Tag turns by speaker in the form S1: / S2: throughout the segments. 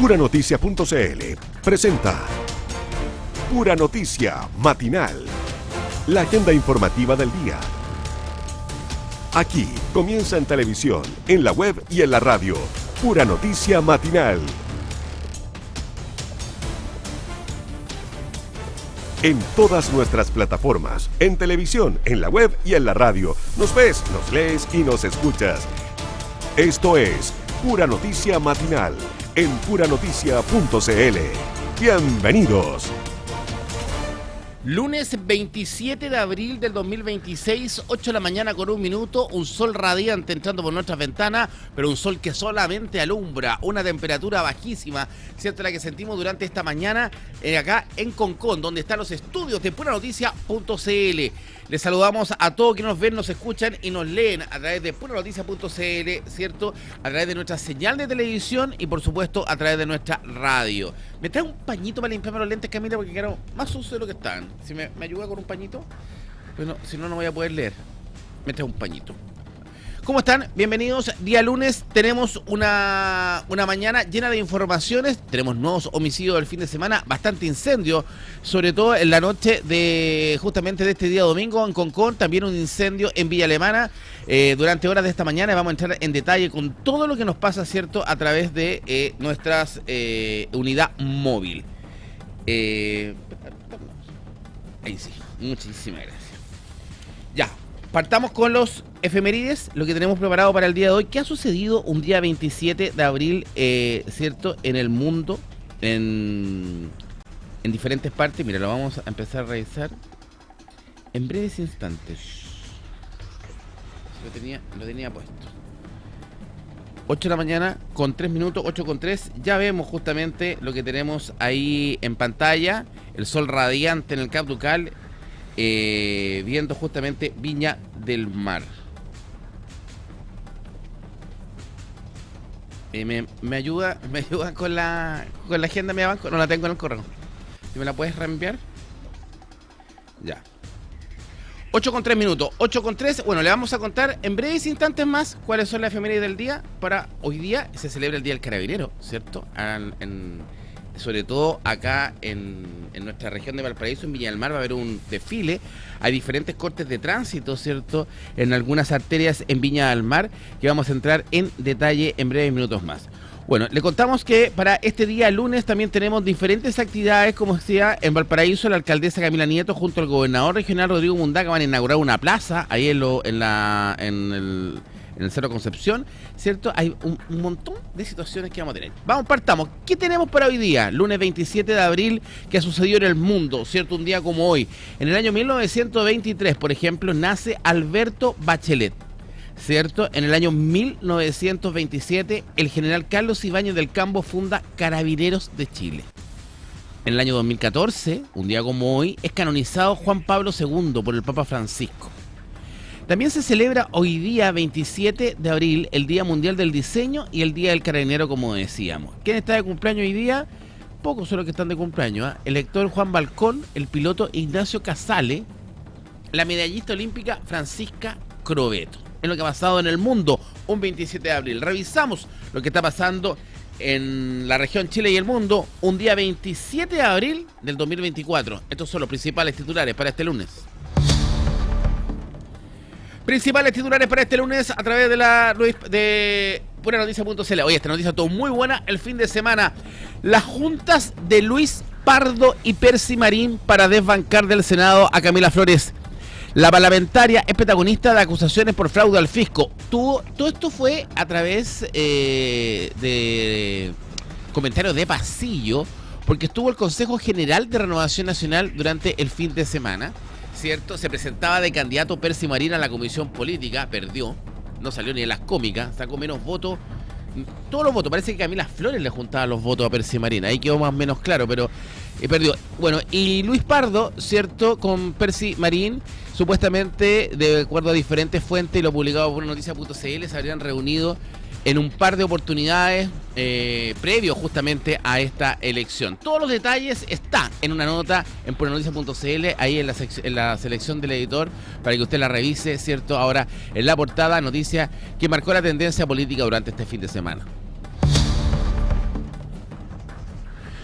S1: Puranoticia.cl presenta Pura Noticia Matinal, la agenda informativa del día. Aquí comienza en televisión, en la web y en la radio. Pura Noticia Matinal. En todas nuestras plataformas, en televisión, en la web y en la radio. Nos ves, nos lees y nos escuchas. Esto es Pura Noticia Matinal en puranoticia.cl. Bienvenidos.
S2: Lunes 27 de abril del 2026, 8 de la mañana con 1 minuto, un sol radiante entrando por nuestras ventanas, pero un sol que solamente alumbra, una temperatura bajísima, ¿cierto? La que sentimos durante esta mañana acá en Concón, donde están los estudios de puranoticia.cl. Les saludamos a todos que nos ven, nos escuchan y nos leen a través de puranoticia.cl, ¿cierto? A través de nuestra señal de televisión y, por supuesto, a través de nuestra radio. ¿Me trae un pañito para limpiarme los lentes, Camila? Porque quedaron más sucios de lo que están. Si me ayuda con un pañito, bueno, si no, no voy a poder leer. Me trae un pañito. ¿Cómo están? Bienvenidos. Día lunes tenemos una mañana llena de informaciones. Tenemos nuevos homicidios del fin de semana, bastante incendio, sobre todo en la noche de justamente de este día domingo en Concón. También un incendio en Villa Alemana. Durante horas de esta mañana vamos a entrar en detalle con todo lo que nos pasa, ¿cierto? A través de nuestras unidad móvil. Ahí sí, muchísimas gracias. Ya, partamos con los efemérides, lo que tenemos preparado para el día de hoy. ¿Qué ha sucedido un día 27 de abril, cierto, en el mundo, en diferentes partes? Mira, lo vamos a empezar a revisar en breves instantes. Lo tenía puesto. 8 de la mañana con 3 minutos, 8 con 3. Ya vemos justamente lo que tenemos ahí en pantalla. El sol radiante en el Cap Ducal, viendo justamente Viña del Mar. ¿Me ayuda con la agenda de mi banco? No la tengo en el correo. ¿Si me la puedes reenviar? Ya. 8 con 3 minutos, 8 con 3. Bueno, le vamos a contar en breves instantes más cuáles son las efemérides del día. Para hoy día se celebra el Día del Carabinero, ¿cierto? Sobre todo acá en nuestra región de Valparaíso, en Viña del Mar, va a haber un desfile. Hay diferentes cortes de tránsito, ¿cierto? En algunas arterias en Viña del Mar, que vamos a entrar en detalle en breves minutos más. Bueno, le contamos que para este día lunes también tenemos diferentes actividades, como decía, en Valparaíso. La alcaldesa Camila Nieto junto al gobernador regional Rodrigo Mundaca van a inaugurar una plaza ahí en el Cerro Concepción, ¿cierto? Hay un montón de situaciones que vamos a tener. Partamos. ¿Qué tenemos para hoy día? Lunes 27 de abril, que ha sucedido en el mundo, ¿cierto? Un día como hoy. En el año 1923, por ejemplo, nace Alberto Bachelet, ¿cierto? En el año 1927, el general Carlos Ibáñez del Campo funda Carabineros de Chile. En el año 2014, un día como hoy, es canonizado Juan Pablo II por el Papa Francisco. También se celebra hoy día 27 de abril el Día Mundial del Diseño y el Día del Carabinero, como decíamos. ¿Quién está de cumpleaños hoy día? Pocos son los que están de cumpleaños, ¿eh? El lector Juan Balcón, el piloto Ignacio Casale, la medallista olímpica Francisca Crobeto. Es lo que ha pasado en el mundo un 27 de abril. Revisamos lo que está pasando en la región Chile y el mundo un día 27 de abril del 2024. Estos son los principales titulares para este lunes. Principales titulares para este lunes a través de puranoticia.cl. Oye, esta noticia todo muy buena el fin de semana. Las juntas de Luis Pardo y Percy Marín para desbancar del Senado a Camila Flores. La parlamentaria es protagonista de acusaciones por fraude al fisco. Todo esto fue a través de comentarios de pasillo, porque estuvo el Consejo General de Renovación Nacional durante el fin de semana, ¿cierto? Se presentaba de candidato Percy Marín a la comisión política, perdió, no salió ni en las cómicas, sacó menos votos, todos los votos, parece que Camila Flores le juntaba los votos a Percy Marín, ahí quedó más o menos claro, pero perdió. Bueno, y Luis Pardo, ¿cierto? Con Percy Marín, supuestamente, de acuerdo a diferentes fuentes y lo publicado por noticia.cl, se habrían reunido en un par de oportunidades previo justamente a esta elección. Todos los detalles están en una nota en puranoticia.cl, ahí en la selección del editor, para que usted la revise, ¿cierto? Ahora, en la portada, noticia que marcó la tendencia política durante este fin de semana.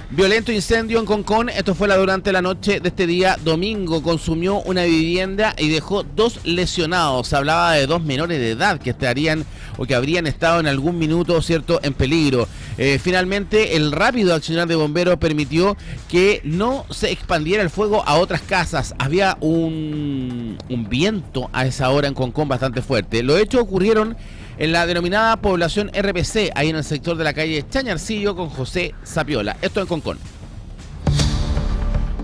S2: Violento incendio en Concón, esto fue durante la noche de este día domingo, consumió una vivienda y dejó 2 lesionados. Se hablaba de 2 menores de edad que estarían o que habrían estado en algún minuto, ¿cierto?, en peligro. Finalmente, el rápido accionar de bomberos permitió que no se expandiera el fuego a otras casas. Había un viento a esa hora en Concón bastante fuerte. Los hechos ocurrieron en la denominada población RPC, ahí en el sector de la calle Chañarcillo con José Sapiola. Esto en Concón.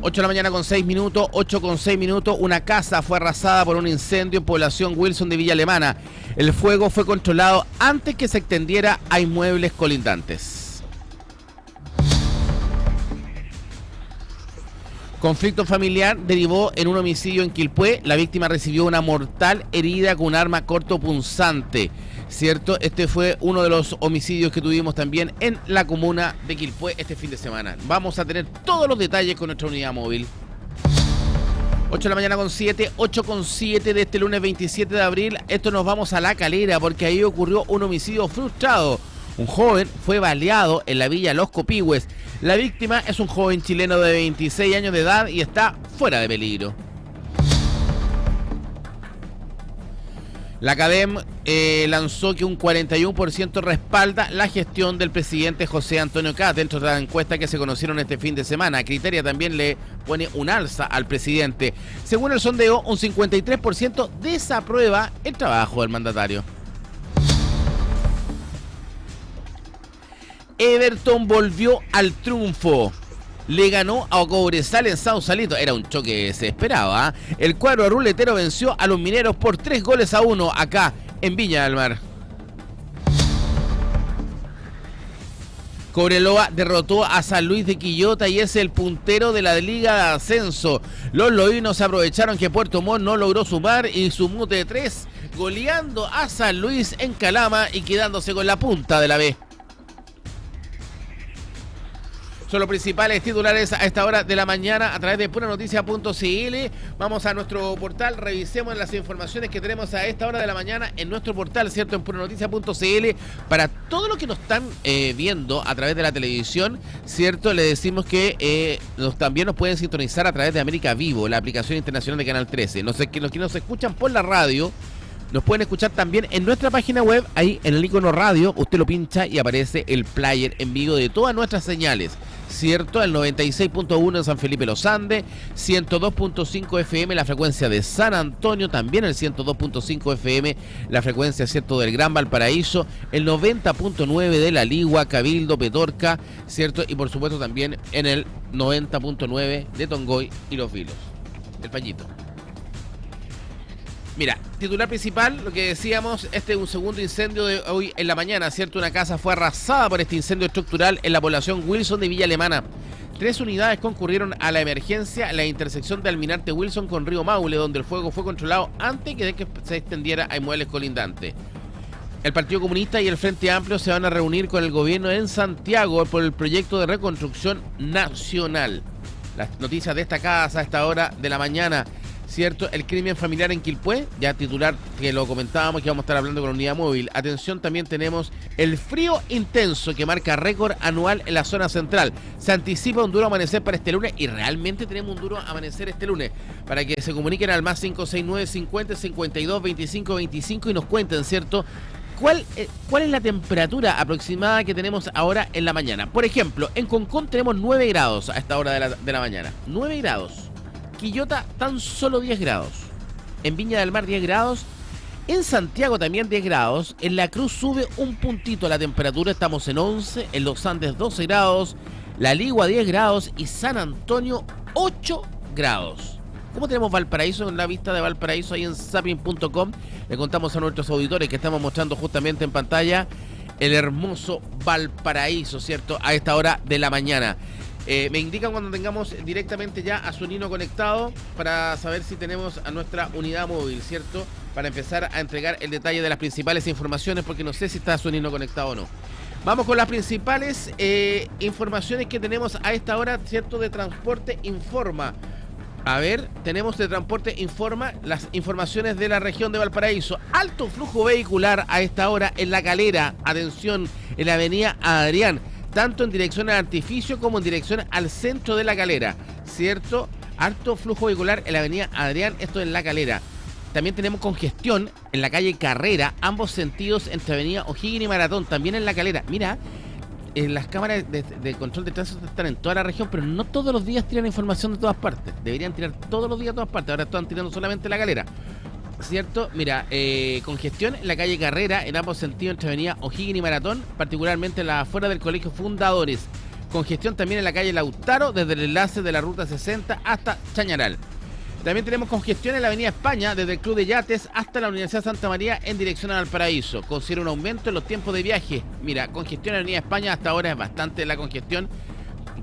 S2: 8 de la mañana con 6 minutos, 8 con 6 minutos. Una casa fue arrasada por un incendio en población Wilson de Villa Alemana. El fuego fue controlado antes que se extendiera a inmuebles colindantes. Conflicto familiar derivó en un homicidio en Quilpué. La víctima recibió una mortal herida con un arma cortopunzante. ¿Cierto? Este fue uno de los homicidios que tuvimos también en la comuna de Quilpué este fin de semana. Vamos a tener todos los detalles con nuestra unidad móvil. 8 de la mañana con 7, 8 con 7 de este lunes 27 de abril. Esto nos vamos a La Calera porque ahí ocurrió un homicidio frustrado. Un joven fue baleado en la villa Los Copihue. La víctima es un joven chileno de 26 años de edad y está fuera de peligro. La CADEM lanzó que un 41% respalda la gestión del presidente José Antonio Kast dentro de la encuesta que se conocieron este fin de semana. Criteria también le pone un alza al presidente. Según el sondeo, un 53% desaprueba el trabajo del mandatario. Everton volvió al triunfo. Le ganó a Cobresal en Sausalito. Era un choque que se esperaba. El cuadro ruletero venció a los mineros por 3-1 acá en Viña del Mar. Cobreloa derrotó a San Luis de Quillota y es el puntero de la Liga de Ascenso. Los loínos aprovecharon que Puerto Montt no logró sumar y sumó de 3, goleando a San Luis en Calama y quedándose con la punta de la B. Son los principales titulares a esta hora de la mañana a través de puranoticia.cl. Vamos a nuestro portal, revisemos las informaciones que tenemos a esta hora de la mañana en nuestro portal, ¿cierto? En puranoticia.cl. Para todos los que nos están viendo a través de la televisión, ¿cierto? Le decimos que también nos pueden sintonizar a través de América Vivo, la aplicación internacional de Canal 13. Los que nos escuchan por la radio, nos pueden escuchar también en nuestra página web, ahí en el icono radio, usted lo pincha y aparece el player en vivo de todas nuestras señales, ¿cierto? El 96.1 en San Felipe Los Andes, 102.5 FM la frecuencia de San Antonio, también el 102.5 FM la frecuencia, ¿cierto?, del Gran Valparaíso, el 90.9 de La Ligua, Cabildo, Petorca, ¿cierto? Y por supuesto también en el 90.9 de Tongoy y Los Vilos, el Pañito. Mira, titular principal, lo que decíamos, este es un segundo incendio de hoy en la mañana, ¿cierto? Una casa fue arrasada por este incendio estructural en la población Wilson de Villa Alemana. 3 unidades concurrieron a la emergencia en la intersección de Almirante Wilson con Río Maule, donde el fuego fue controlado antes de que se extendiera a inmuebles colindantes. El Partido Comunista y el Frente Amplio se van a reunir con el gobierno en Santiago por el proyecto de reconstrucción nacional. Las noticias destacadas a esta hora de la mañana, ¿cierto? El crimen familiar en Quilpué, ya titular que lo comentábamos, que vamos a estar hablando con la unidad móvil. Atención, también tenemos el frío intenso que marca récord anual en la zona central. Se anticipa un duro amanecer para este lunes y realmente tenemos un duro amanecer este lunes. Para que se comuniquen al más 569 50 52 25 25 y nos cuenten, ¿cierto?, ¿Cuál es la temperatura aproximada que tenemos ahora en la mañana? Por ejemplo, en Concón tenemos 9 grados a esta hora de la mañana. 9 grados. Quillota tan solo 10 grados. En Viña del Mar 10 grados. En Santiago también 10 grados. En La Cruz sube un puntito la temperatura. Estamos en 11. En Los Andes 12 grados. La Ligua 10 grados. Y San Antonio 8 grados. ¿Cómo tenemos Valparaíso? En la vista de Valparaíso ahí en zapping.com. Le contamos a nuestros auditores que estamos mostrando justamente en pantalla el hermoso Valparaíso, ¿cierto? A esta hora de la mañana. Me indican cuando tengamos directamente ya a Zunino conectado para saber si tenemos a nuestra unidad móvil, ¿cierto? Para empezar a entregar el detalle de las principales informaciones, porque no sé si está Zunino conectado o no. Vamos con las principales informaciones que tenemos a esta hora, ¿cierto? De Transporte Informa. A ver, tenemos de Transporte Informa las informaciones de la región de Valparaíso. Alto flujo vehicular a esta hora en La Calera. Atención, en la avenida Adrián. tanto en dirección al Artificio como en dirección al centro de La Calera, ¿cierto? Harto flujo vehicular en la avenida Adrián, esto en La Calera. También tenemos congestión en la calle Carrera, ambos sentidos entre avenida O'Higgins y Maratón, también en La Calera. Mira, las cámaras de control de tránsito están en toda la región, pero no todos los días tiran información de todas partes. Deberían tirar todos los días de todas partes, ahora están tirando solamente La Calera, ¿cierto? Mira, congestión en la calle Carrera, en ambos sentidos entre avenida O'Higgins y Maratón, particularmente en la afuera del Colegio Fundadores. Congestión también en la calle Lautaro, desde el enlace de la ruta 60 hasta Chañaral. También tenemos congestión en la avenida España, desde el Club de Yates hasta la Universidad Santa María en dirección a Valparaíso. Considera un aumento en los tiempos de viaje. Mira, congestión en la avenida España hasta ahora es bastante la congestión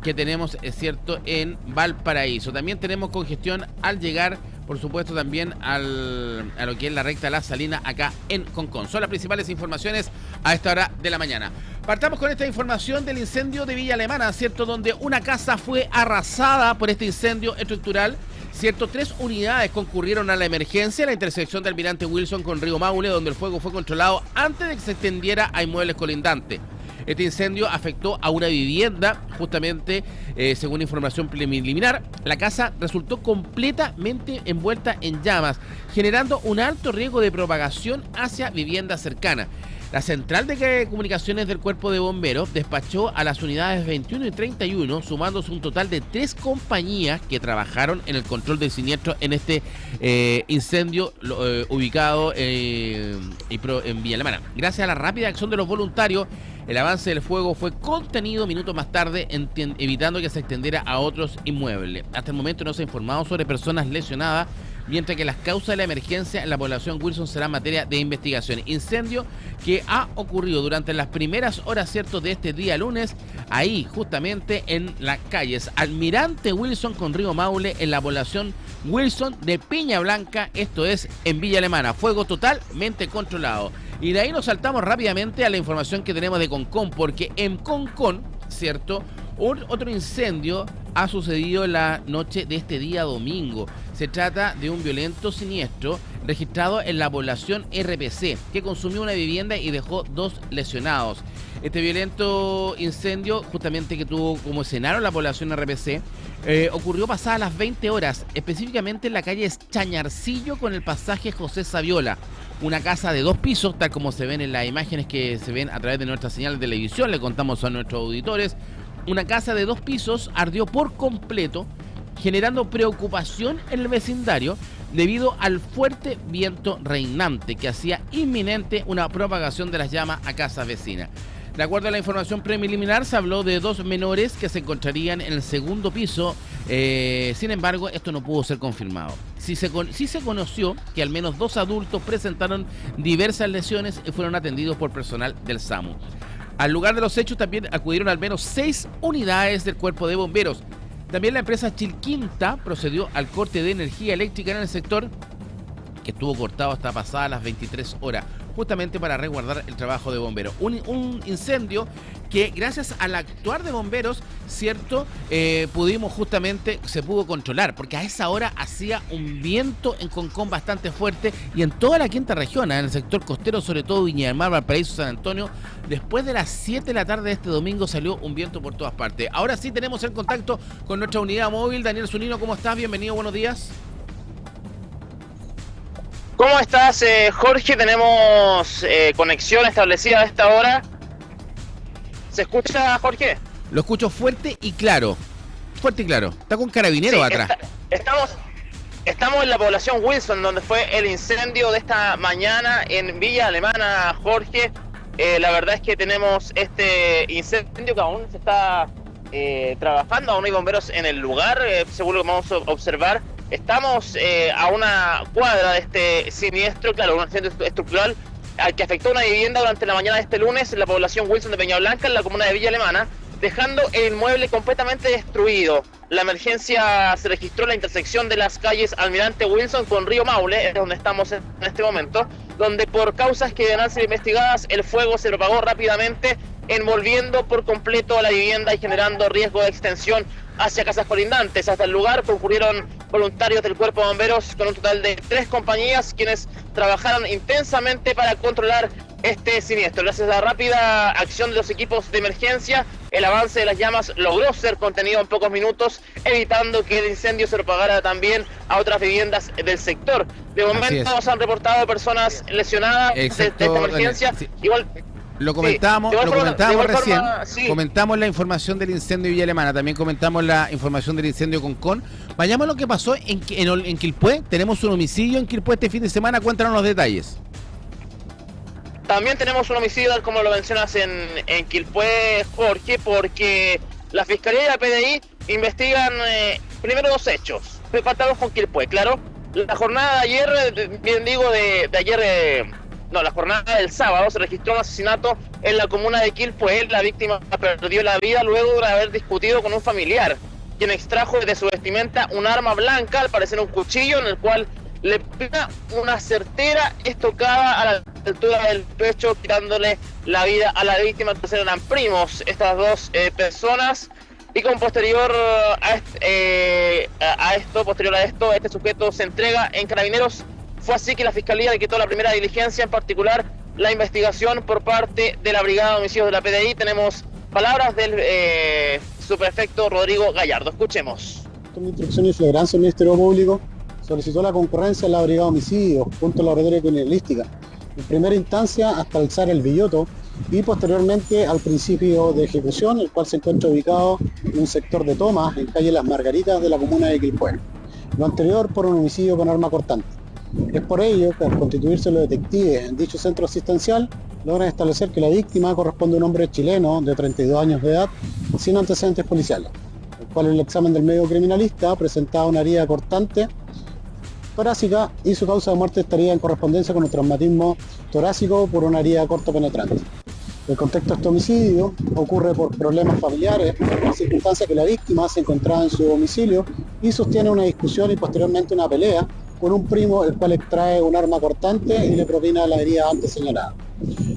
S2: que tenemos, es cierto, en Valparaíso. También tenemos congestión al llegar, por supuesto, también a lo que es la recta La Salina acá en Concón. Son las principales informaciones a esta hora de la mañana. Partamos con esta información del incendio de Villa Alemana, ¿cierto? Donde una casa fue arrasada por este incendio estructural, ¿cierto? 3 unidades concurrieron a la emergencia en la intersección de Almirante Wilson con Río Maule, donde el fuego fue controlado antes de que se extendiera a inmuebles colindantes. Este incendio afectó a una vivienda, justamente, según información preliminar. La casa resultó completamente envuelta en llamas, generando un alto riesgo de propagación hacia viviendas cercanas. La central de comunicaciones del Cuerpo de Bomberos despachó a las unidades 21 y 31, sumándose un total de 3 compañías que trabajaron en el control del siniestro en este incendio ubicado en Villa Alemana. Gracias a la rápida acción de los voluntarios, el avance del fuego fue contenido minutos más tarde, evitando que se extendiera a otros inmuebles. Hasta el momento no se ha informado sobre personas lesionadas, mientras que las causas de la emergencia en la población Wilson serán materia de investigación. Incendio que ha ocurrido durante las primeras horas, ¿cierto?, de este día lunes, ahí justamente en las calles Almirante Wilson con Río Maule, en la población Wilson de Peña Blanca, esto es en Villa Alemana. Fuego totalmente controlado. Y de ahí nos saltamos rápidamente a la información que tenemos de Concón, porque en Concón, ¿cierto?, otro incendio ha sucedido en la noche de este día domingo. Se trata de un violento siniestro registrado en la población RPC, que consumió una vivienda y dejó 2 lesionados. Este violento incendio, justamente que tuvo como escenario la población RPC, ocurrió pasadas las 20 horas, específicamente en la calle Chañarcillo con el pasaje José Saviola. Una casa de 2 pisos, tal como se ven en las imágenes que se ven a través de nuestra señal de televisión, le contamos a nuestros auditores. Una casa de 2 pisos ardió por completo, generando preocupación en el vecindario debido al fuerte viento reinante que hacía inminente una propagación de las llamas a casas vecinas. De acuerdo a la información preliminar, se habló de 2 menores que se encontrarían en el segundo piso. Sin embargo, esto no pudo ser confirmado. Sí se conoció que al menos 2 adultos presentaron diversas lesiones y fueron atendidos por personal del SAMU. Al lugar de los hechos también acudieron al menos 6 unidades del Cuerpo de Bomberos. También la empresa Chilquinta procedió al corte de energía eléctrica en el sector, que estuvo cortado hasta pasadas las 23 horas, justamente para resguardar el trabajo de bomberos. Un incendio que gracias al actuar de bomberos, ¿cierto?, se pudo controlar, porque a esa hora hacía un viento en Concón bastante fuerte y en toda la quinta región, en el sector costero, sobre todo Viña del Mar, Valparaíso, San Antonio. Después de las 7 de la tarde de este domingo salió un viento por todas partes. Ahora sí tenemos el contacto con nuestra unidad móvil. Daniel Zunino, ¿cómo estás? Bienvenido, buenos días.
S3: ¿Cómo estás, Jorge? Tenemos conexión establecida a esta hora. ¿Se escucha, Jorge?
S2: Lo escucho fuerte y claro. Fuerte y claro. Está con Carabineros atrás.
S3: Estamos en la población Wilson, donde fue el incendio de esta mañana en Villa Alemana, Jorge. La verdad es que tenemos este incendio que aún se está trabajando, aún hay bomberos en el lugar, según lo que vamos a observar. Estamos a una cuadra de este siniestro, claro, un incendio estructural al que afectó una vivienda durante la mañana de este lunes en la población Wilson de Peña Blanca, en la comuna de Villa Alemana, dejando el inmueble completamente destruido. La emergencia se registró en la intersección de las calles Almirante Wilson con Río Maule, es donde estamos en este momento, donde por causas que deben ser investigadas, el fuego se propagó rápidamente, envolviendo por completo a la vivienda y generando riesgo de extensión hacia casas colindantes. Hasta el lugar concurrieron voluntarios del Cuerpo de Bomberos con un total de 3 compañías, quienes trabajaron intensamente para controlar este siniestro. Gracias a la rápida acción de los equipos de emergencia, el avance de las llamas logró ser contenido en pocos minutos, evitando que el incendio se propagara también a otras viviendas del sector. De momento nos han reportado personas lesionadas de esta emergencia.
S2: Sí.
S3: Igual
S2: Lo comentábamos recién, sí. Comentamos la información del incendio de Villa Alemana, también comentamos la información del incendio Concón. Vayamos a lo que pasó en Quilpué. Tenemos un homicidio en Quilpué este fin de semana, cuéntanos los detalles.
S3: También tenemos un homicidio, como lo mencionas, en Quilpué, Jorge, porque la Fiscalía y la PDI investigan primero dos hechos. Partamos con Quilpué, claro. La jornada de ayer, bien digo, la jornada del sábado se registró un asesinato en la comuna de Quilpué. La víctima perdió la vida luego de haber discutido con un familiar, quien extrajo de su vestimenta un arma blanca, al parecer un cuchillo, en el cual le pega una certera estocada a la altura del pecho, quitándole la vida a la víctima. Entonces eran primos estas dos personas, y con posterior a esto, este sujeto se entrega en Carabineros. Fue así que la Fiscalía decretó la primera diligencia, en particular la investigación por parte de la Brigada de Homicidios de la PDI. Tenemos palabras del subprefecto Rodrigo Gallardo. Escuchemos.
S4: Con instrucción y flagrancia del Ministerio Público solicitó la concurrencia en la Brigada de Homicidios junto a la Laboratoria Criminalística, en primera instancia hasta alzar el billoto y posteriormente al principio de ejecución, el cual se encuentra ubicado en un sector de Tomas, en calle Las Margaritas de la comuna de Quilpué. Lo anterior por un homicidio con arma cortante. Es por ello que al constituirse los detectives en dicho centro asistencial, logran establecer que la víctima corresponde a un hombre chileno de 32 años de edad sin antecedentes policiales, el cual en el examen del médico criminalista presentaba una herida cortante torácica y su causa de muerte estaría en correspondencia con un traumatismo torácico por una herida corto penetrante. El contexto de este homicidio ocurre por problemas familiares, en circunstancia que la víctima se encontraba en su domicilio y sostiene una discusión y posteriormente una pelea con un primo, el cual extrae un arma cortante y le propina la herida antes señalada.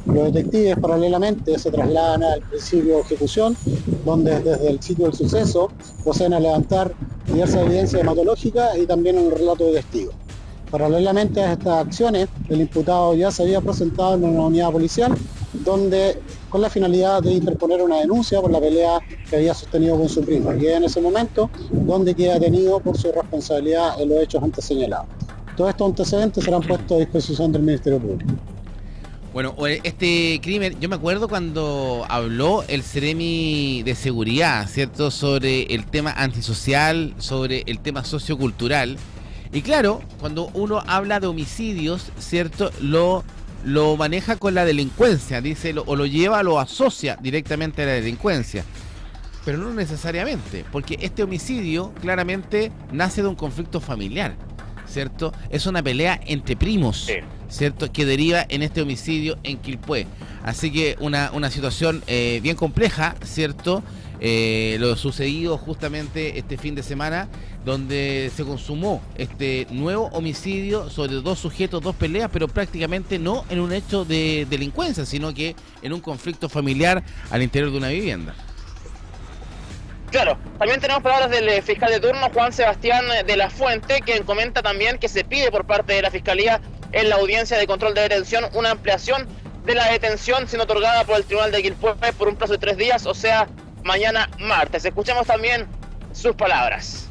S4: Los detectives paralelamente se trasladan al principio de ejecución, donde desde el sitio del suceso proceden a levantar diversas evidencias hematológicas y también un relato de testigos. Paralelamente a estas acciones, el imputado ya se había presentado en una unidad policial, donde con la finalidad de interponer una denuncia por la pelea que había sostenido con su primo, y en ese momento donde queda detenido por su responsabilidad en los hechos antes señalados. Todos estos antecedentes serán puestos a disposición del Ministerio Público.
S2: Bueno, este crimen, yo me acuerdo cuando habló el Seremi de Seguridad, ¿cierto?, sobre el tema antisocial, sobre el tema sociocultural. Y claro, cuando uno habla de homicidios, ¿cierto?, lo maneja con la delincuencia, dice, o lo lleva, lo asocia directamente a la delincuencia. Pero no necesariamente, porque este homicidio claramente nace de un conflicto familiar, ¿cierto? Es una pelea entre primos, sí, ¿cierto?, que deriva en este homicidio en Quilpué. Así que una situación bien compleja, ¿cierto? Lo sucedido justamente este fin de semana, donde se consumó este nuevo homicidio sobre dos sujetos, dos peleas, pero prácticamente no en un hecho de delincuencia, sino que en un conflicto familiar al interior de una vivienda.
S3: Claro, también tenemos palabras del fiscal de turno, Juan Sebastián de la Fuente, quien comenta también que se pide por parte de la Fiscalía en la audiencia de control de detención una ampliación de la detención sin otorgada por el Tribunal de Quilpué por un plazo de 3 días, o sea, mañana martes. Escuchemos también sus palabras.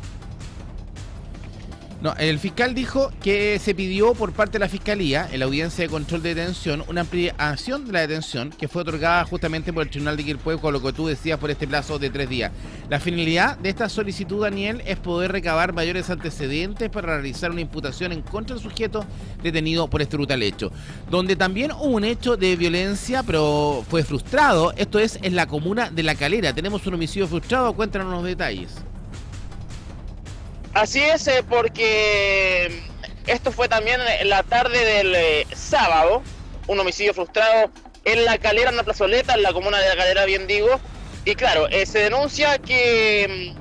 S2: No, el fiscal dijo que se pidió por parte de la Fiscalía en la audiencia de control de detención una ampliación de la detención que fue otorgada justamente por el Tribunal de Quilpué, con lo que tú decías, por este plazo de 3 días. La finalidad de esta solicitud, Daniel, es poder recabar mayores antecedentes para realizar una imputación en contra del sujeto detenido por este brutal hecho, donde también hubo un hecho de violencia, pero fue frustrado. Esto es en la comuna de La Calera. Tenemos un homicidio frustrado. Cuéntanos los detalles.
S3: Así es, porque esto fue también en la tarde del sábado, un homicidio frustrado en La Calera, en una plazoleta, en la comuna de La Calera, bien digo. Y claro, se denuncia que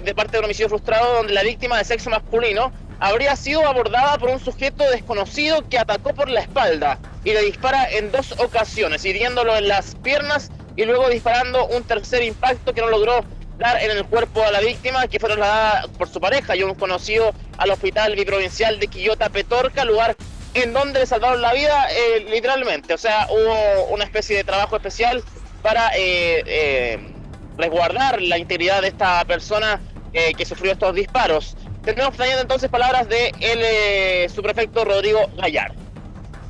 S3: de parte de un homicidio frustrado donde la víctima de sexo masculino habría sido abordada por un sujeto desconocido que atacó por la espalda y le dispara en 2 ocasiones, hiriéndolo en las piernas y luego disparando un tercer impacto que no logró dar en el cuerpo a la víctima, que fue trasladada por su pareja y un conocido al hospital biprovincial de Quillota Petorca, lugar en donde le salvaron la vida literalmente. O sea, hubo una especie de trabajo especial para resguardar la integridad de esta persona que sufrió estos disparos. Tendremos teniendo entonces palabras de el subprefecto Rodrigo Gallar.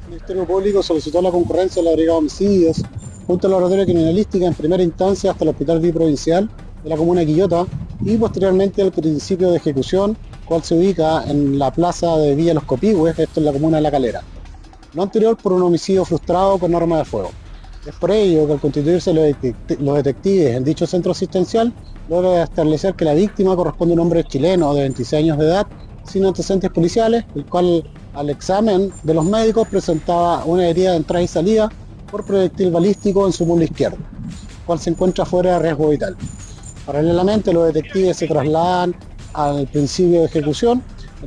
S4: El Ministerio Público solicitó la concurrencia de la Brigada de Homicidios junto a la Laboratoria Criminalística en primera instancia hasta el Hospital Biprovincial de la comuna de Quillota y posteriormente al principio de ejecución, cual se ubica en la plaza de Villa Los Copihue, esto en la comuna de La Calera. Lo anterior por un homicidio frustrado con arma de fuego. Es por ello que al constituirse los detectives en dicho centro asistencial, logra establecer que la víctima corresponde a un hombre chileno de 26 años de edad, sin antecedentes policiales, el cual al examen de los médicos presentaba una herida de entrada y salida por proyectil balístico en su muslo izquierdo, cual se encuentra fuera de riesgo vital. Paralelamente, los detectives se trasladan al principio de ejecución,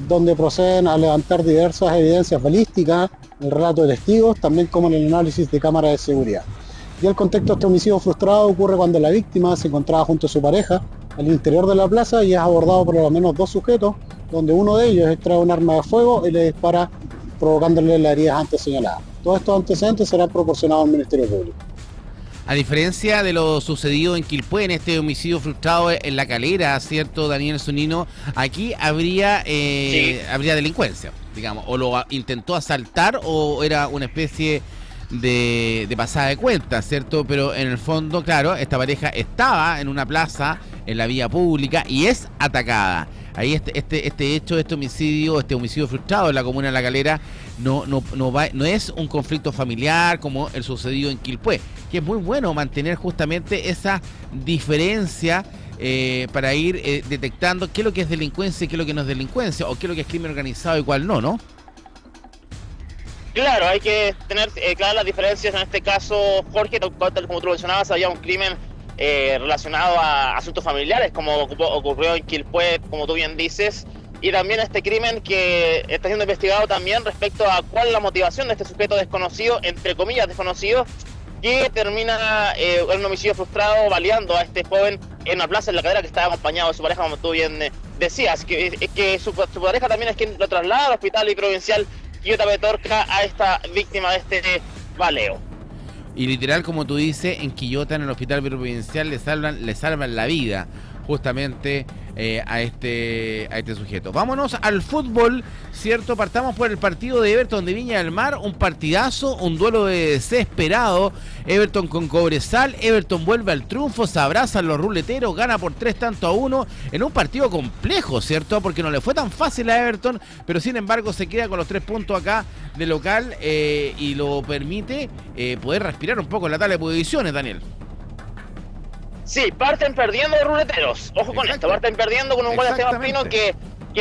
S4: donde proceden a levantar diversas evidencias balísticas, el relato de testigos, también como en el análisis de cámara de seguridad. Y el contexto de este homicidio frustrado ocurre cuando la víctima se encontraba junto a su pareja al interior de la plaza y es abordado por al menos 2 sujetos, donde uno de ellos extrae un arma de fuego y le dispara, provocándole las heridas antes señaladas. Todos estos antecedentes serán proporcionados al Ministerio Público.
S2: A diferencia de lo sucedido en Quilpué, en este homicidio frustrado en La Calera, ¿cierto, Daniel Zunino? Aquí habría delincuencia, digamos, o lo intentó asaltar o era una especie de pasada de cuentas, ¿cierto? Pero en el fondo, claro, esta pareja estaba en una plaza, en la vía pública, y es atacada. Ahí este homicidio frustrado en la comuna de La Calera no es un conflicto familiar como el sucedido en Quilpué, que es muy bueno mantener justamente esa diferencia para ir detectando qué es lo que es delincuencia y qué es lo que no es delincuencia, o qué es lo que es crimen organizado y cuál no.
S3: Claro, hay que tener claras las diferencias. En este caso, Jorge, tal como tú lo mencionabas, había un crimen relacionado a asuntos familiares, como ocurrió en Quilpué, como tú bien dices, y también este crimen que está siendo investigado también respecto a cuál es la motivación de este sujeto desconocido, entre comillas desconocido, que termina en un homicidio frustrado baleando a este joven en una plaza en La Calera, que estaba acompañado de su pareja, como tú bien decías, que su pareja también es quien lo traslada al hospital y provincial Quillota Petorca a esta víctima de este baleo.
S2: Y literal, como tú dices, en Quillota, en el hospital provincial, le salvan la vida justamente a este sujeto. Vámonos al fútbol, ¿cierto? Partamos por el partido de Everton de Viña del Mar, un partidazo, un duelo desesperado. Everton con Cobresal, Everton vuelve al triunfo, se abrazan los ruleteros, gana por 3-1 en un partido complejo, ¿cierto? Porque no le fue tan fácil a Everton, pero sin embargo se queda con los 3 puntos acá de local y lo permite poder respirar un poco en la tabla de posiciones, Daniel.
S3: Sí, parten perdiendo los ruleteros. Ojo con esto, parten perdiendo con un gol de Esteban Pino que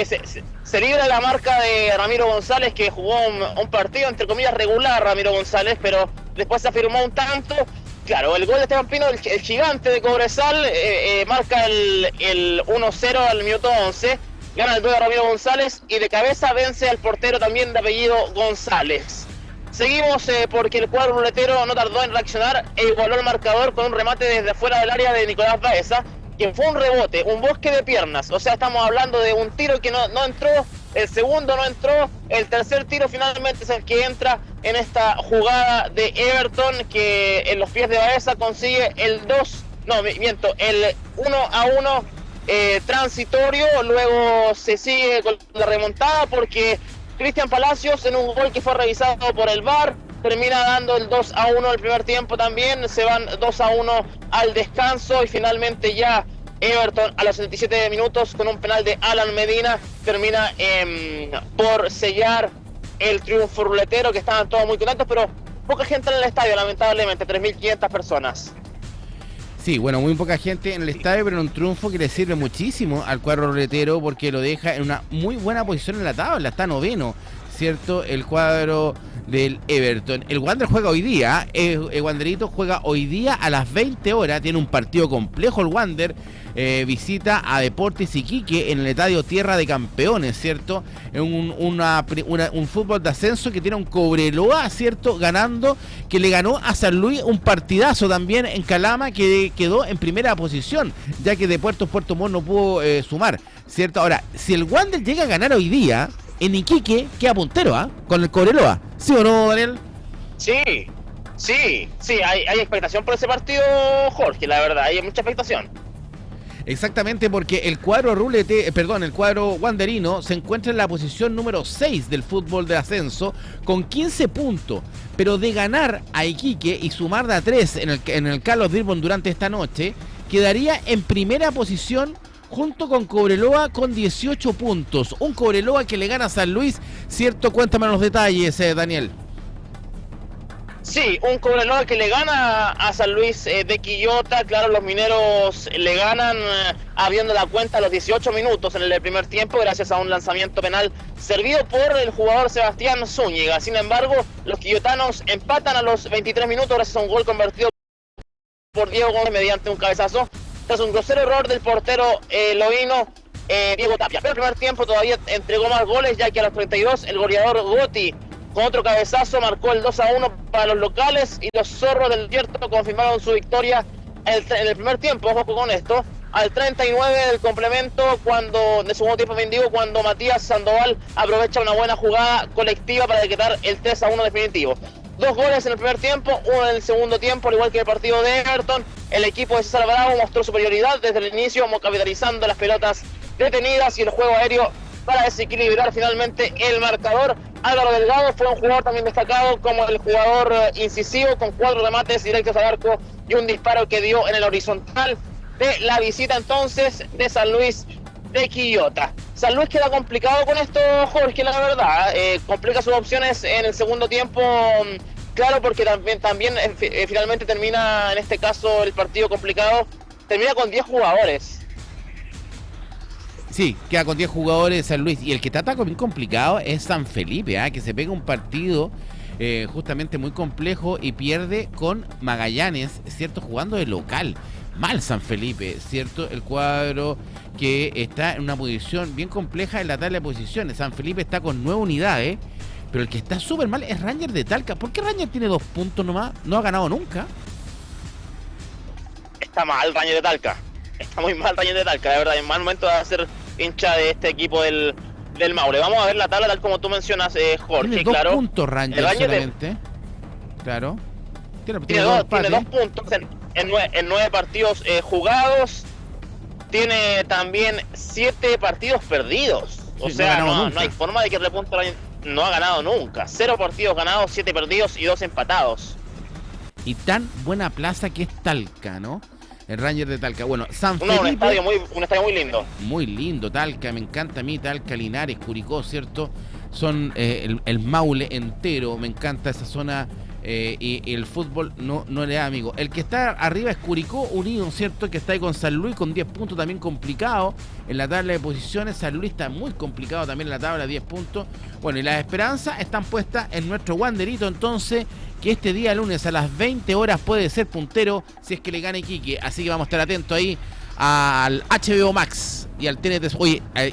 S3: se libra la marca de Ramiro González, que jugó un partido, entre comillas, regular, Ramiro González, pero después se afirmó un tanto. Claro, el gol de Esteban Pino, el gigante de Cobresal, marca el 1-0 al minuto 11. Gana el duelo de Ramiro González y de cabeza vence al portero también de apellido González. Seguimos porque el cuadro ruletero no tardó en reaccionar e igualó el marcador con un remate desde afuera del área de Nicolás Baeza, que fue un rebote, un bosque de piernas. O sea, estamos hablando de un tiro que no entró, el segundo no entró, el tercer tiro finalmente es el que entra en esta jugada de Everton, que en los pies de Baeza consigue el 1-1 transitorio. Luego se sigue con la remontada porque Cristian Palacios, en un gol que fue revisado por el VAR, termina dando el 2-1 el primer tiempo también. Se van 2-1 al descanso y finalmente ya Everton a los 77 minutos con un penal de Alan Medina termina por sellar el triunfo ruletero, que estaban todos muy contentos, pero poca gente en el estadio, lamentablemente, 3.500 personas.
S2: Sí, bueno, muy poca gente en el estadio, pero un triunfo que le sirve muchísimo al cuadro ruletero porque lo deja en una muy buena posición en la tabla, está noveno, ¿cierto? El cuadro del Everton. El Wander juega hoy día, el Wanderito juega hoy día a las 20 horas, tiene un partido complejo el Wander, visita a Deportes Iquique en el estadio Tierra de Campeones, ¿cierto? Un fútbol de ascenso que tiene un Cobreloa, ¿cierto? Ganando, que le ganó a San Luis un partidazo también en Calama, que quedó en primera posición, ya que de Puerto Montt no pudo sumar, ¿cierto? Ahora, si el Wander llega a ganar hoy día, en Iquique queda puntero, con el Cobreloa. ¿Sí o no, Daniel?
S3: Sí, hay expectación por ese partido, Jorge, la verdad, hay mucha expectación.
S2: Exactamente, porque el cuadro el cuadro wanderino se encuentra en la posición número 6 del fútbol de ascenso con 15 puntos, pero de ganar a Iquique y sumar de a 3 en el Carlos Bilbon durante esta noche, quedaría en primera posición junto con Cobreloa con 18 puntos. Un Cobreloa que le gana a San Luis, ¿cierto? Cuéntame los detalles, Daniel.
S3: Sí, un Cobreloa que le gana a San Luis de Quillota. Claro, los mineros le ganan abriendo la cuenta a los 18 minutos en el primer tiempo gracias a un lanzamiento penal servido por el jugador Sebastián Zúñiga. Sin embargo, los quillotanos empatan a los 23 minutos gracias a un gol convertido por Diego Gómez mediante un cabezazo tras un grosero error del portero loíno Diego Tapia. Pero el primer tiempo todavía entregó más goles, ya que a los 32 el goleador Gotti con otro cabezazo marcó el 2-1 para los locales y los zorros del Desierto confirmaron su victoria en el primer tiempo. Ojo con esto, al 39 del complemento, de segundo tiempo cuando Matías Sandoval aprovecha una buena jugada colectiva para decretar el 3-1 definitivo. 2 goles en el primer tiempo, 1 en el segundo tiempo, al igual que el partido de Everton. El equipo de César Bravo mostró superioridad desde el inicio, capitalizando las pelotas detenidas y el juego aéreo para desequilibrar finalmente el marcador. Álvaro Delgado fue un jugador también destacado como el jugador incisivo, con 4 remates directos al arco y un disparo que dio en el horizontal de la visita entonces de San Luis de Quillota. San Luis queda complicado con esto, Jorge, la verdad, complica sus opciones en el segundo tiempo, claro, porque también finalmente termina, en este caso el partido complicado, termina con 10 jugadores.
S2: Sí, queda con 10 jugadores San Luis. Y el que está bien complicado es San Felipe, que se pega un partido justamente muy complejo y pierde con Magallanes, ¿cierto? Jugando de local. Mal San Felipe, ¿cierto? El cuadro que está en una posición bien compleja en la tabla de posiciones. San Felipe está con 9 unidades, pero el que está súper mal es Rangers de Talca. ¿Por qué Rangers tiene 2 puntos nomás? No ha ganado nunca.
S3: Está mal Rangers de Talca. Está muy mal Rangers de Talca, de verdad. En mal momento de hacer hincha de este equipo del Maule. Vamos a ver la tabla tal como tú mencionas, Jorge.
S2: Tiene 2
S3: claro.
S2: puntos Rangers solamente. Claro.
S3: Tiene 2 puntos en 9 partidos jugados. Tiene también 7 partidos perdidos. O sea, no hay forma de que repunte. No ha ganado nunca. 0 partidos ganados, 7 perdidos y 2 empatados.
S2: Y tan buena plaza que es Talca, ¿no? El Ranger de Talca. Bueno, San Felipe.
S3: Un estadio muy lindo.
S2: Muy lindo, Talca. Me encanta a mí, Talca, Linares, Curicó, ¿cierto? Son el Maule entero. Me encanta esa zona. Y el fútbol no le da, amigo. El que está arriba es Curicó Unido, ¿cierto? Que está ahí con San Luis con 10 puntos, también complicado en la tabla de posiciones. San Luis está muy complicado también en la tabla, 10 puntos. Bueno, y las esperanzas están puestas en nuestro Wanderito, entonces, que este día lunes a las 20 horas puede ser puntero si es que le gana Iquique. Así que vamos a estar atentos ahí al HBO Max y al TNT,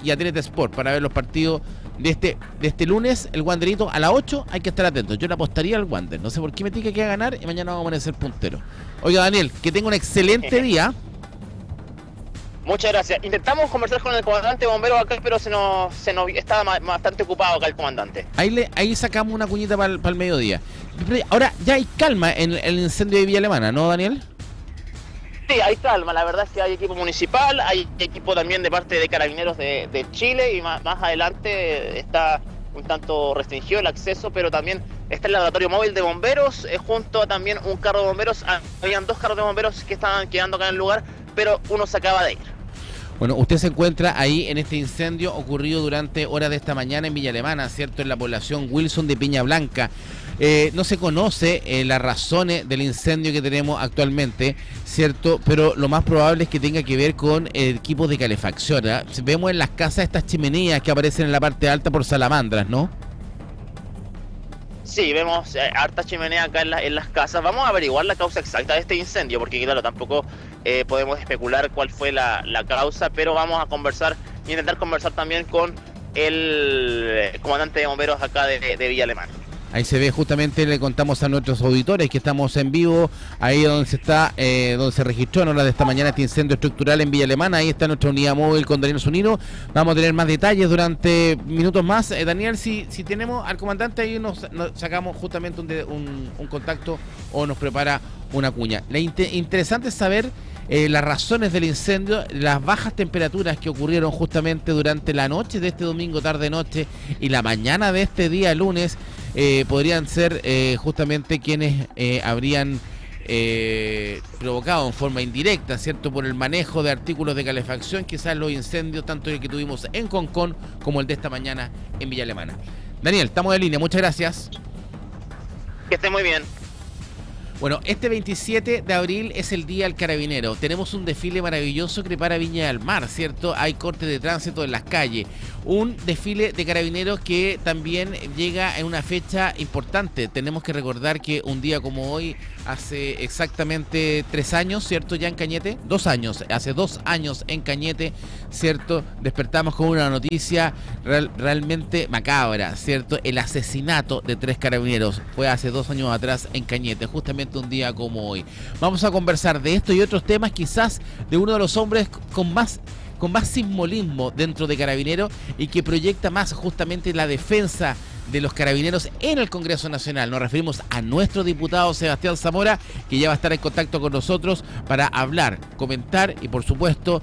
S2: y a TNT Sport para ver los partidos de este lunes. El Wanderito a las 8, hay que estar atentos. Yo le apostaría al Wander, no sé por qué me tiene que ganar y mañana vamos a amanecer puntero. Oiga, Daniel, que tenga un excelente día.
S3: Muchas gracias. Intentamos conversar con el comandante bombero acá, pero se nos estaba bastante ocupado acá el comandante.
S2: Ahí sacamos una cuñita para el mediodía. Ahora ya hay calma en el incendio de Villa Alemana, ¿no, Daniel?
S3: Sí, hay calma. La verdad es que hay equipo municipal, hay equipo también de parte de Carabineros de Chile, y más adelante está un tanto restringido el acceso, pero también está el laboratorio móvil de bomberos, junto a también un carro de bomberos. Habían 2 carros de bomberos que estaban quedando acá en el lugar, pero uno se acaba de ir.
S2: Bueno, usted se encuentra ahí en este incendio ocurrido durante horas de esta mañana en Villa Alemana, ¿cierto? En la población Wilson de Piña Blanca. No se conoce las razones del incendio que tenemos actualmente, ¿cierto? Pero lo más probable es que tenga que ver con equipos de calefacción, ¿eh? Vemos en las casas estas chimeneas que aparecen en la parte alta por salamandras, ¿no?
S3: Sí, vemos harta chimenea acá en las casas. Vamos a averiguar la causa exacta de este incendio, porque claro, tampoco podemos especular cuál fue la causa, pero vamos a conversar y intentar conversar también con el comandante de bomberos acá de Villa Alemana.
S2: Ahí se ve justamente, le contamos a nuestros auditores que estamos en vivo, ahí donde donde se registró en horas de esta mañana este incendio estructural en Villa Alemana. Ahí está nuestra unidad móvil con Daniel Zunino. Vamos a tener más detalles durante minutos más. Daniel, si tenemos al comandante ahí, nos sacamos justamente un contacto o nos prepara una cuña. Interesante es saber las razones del incendio, las bajas temperaturas que ocurrieron justamente durante la noche de este domingo, tarde-noche, y la mañana de este día lunes. Podrían ser justamente quienes habrían provocado en forma indirecta, ¿cierto?, por el manejo de artículos de calefacción, quizás los incendios, tanto el que tuvimos en Concón como el de esta mañana en Villa Alemana. Daniel, estamos en línea, muchas gracias.
S3: Que esté muy bien.
S2: Bueno, este 27 de abril es el Día del Carabinero. Tenemos un desfile maravilloso que prepara Viña del Mar, ¿cierto? Hay cortes de tránsito en las calles. Un desfile de carabineros que también llega en una fecha importante. Tenemos que recordar que un día como hoy, hace exactamente 3 años, ¿cierto? Ya en Cañete, 2 años, hace 2 años en Cañete, ¿cierto? Despertamos con una noticia realmente macabra, ¿cierto? El asesinato de 3 carabineros fue hace 2 años atrás en Cañete, justamente un día como hoy. Vamos a conversar de esto y otros temas, quizás de uno de los hombres con más simbolismo dentro de Carabineros y que proyecta más justamente la defensa de los carabineros en el Congreso Nacional. Nos referimos a nuestro diputado Sebastián Zamora, que ya va a estar en contacto con nosotros para hablar, comentar y por supuesto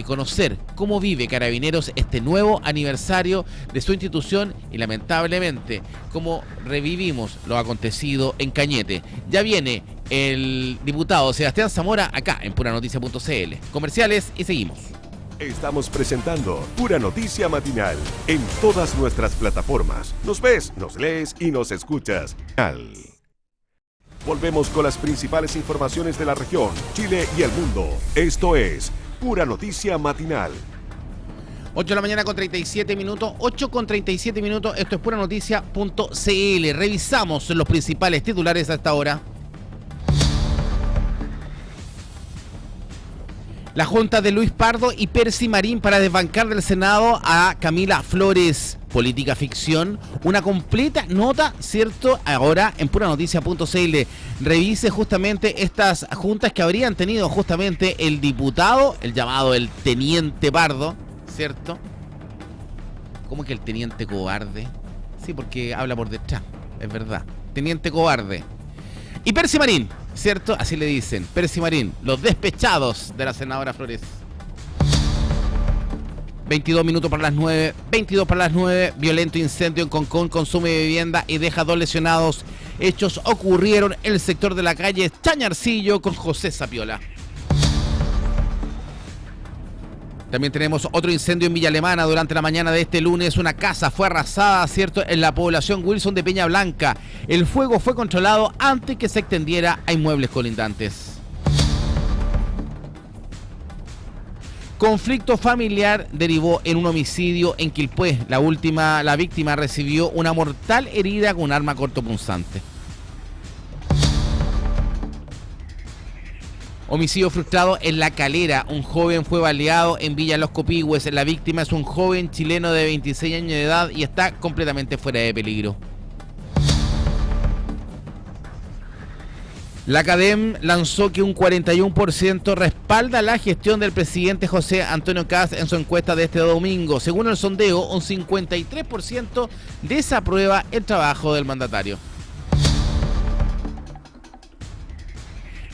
S2: conocer cómo vive Carabineros este nuevo aniversario de su institución y lamentablemente cómo revivimos lo acontecido en Cañete. Ya viene el diputado Sebastián Zamora acá en puranoticia.cl. Comerciales y seguimos.
S1: Estamos presentando Pura Noticia Matinal en todas nuestras plataformas. Nos ves, nos lees y nos escuchas. Volvemos con las principales informaciones de la región, Chile y el mundo. Esto es Pura Noticia Matinal.
S2: 8 de la mañana con 37 minutos, 8 con 37 minutos. Esto es puranoticia.cl. Revisamos los principales titulares a esta hora. La junta de Luis Pardo y Percy Marín para desbancar del Senado a Camila Flores. Política ficción, una completa nota, ¿cierto? Ahora en puranoticia.cl. Revise justamente estas juntas que habrían tenido justamente el diputado, el llamado el teniente Pardo, ¿cierto? ¿Cómo que el teniente cobarde? Sí, porque habla por detrás, es verdad. Teniente cobarde. Y Percy Marín, ¿cierto? Así le dicen, Percy Marín, los despechados de la senadora Flores. 22 minutos para las 9, 22 para las 9, violento incendio en Concón, consume vivienda y deja 2 lesionados. Hechos ocurrieron en el sector de la calle Chañarcillo con José Sapiola. También tenemos otro incendio en Villa Alemana durante la mañana de este lunes. Una casa fue arrasada, ¿cierto?, en la población Wilson de Peña Blanca. El fuego fue controlado antes que se extendiera a inmuebles colindantes. Conflicto familiar derivó en un homicidio en Quilpué. La víctima recibió una mortal herida con un arma cortopunzante. Homicidio frustrado en La Calera. Un joven fue baleado en Villa Los Copihue. La víctima es un joven chileno de 26 años de edad y está completamente fuera de peligro. La CADEM lanzó que un 41% respalda la gestión del presidente José Antonio Kast en su encuesta de este domingo. Según el sondeo, un 53% desaprueba el trabajo del mandatario.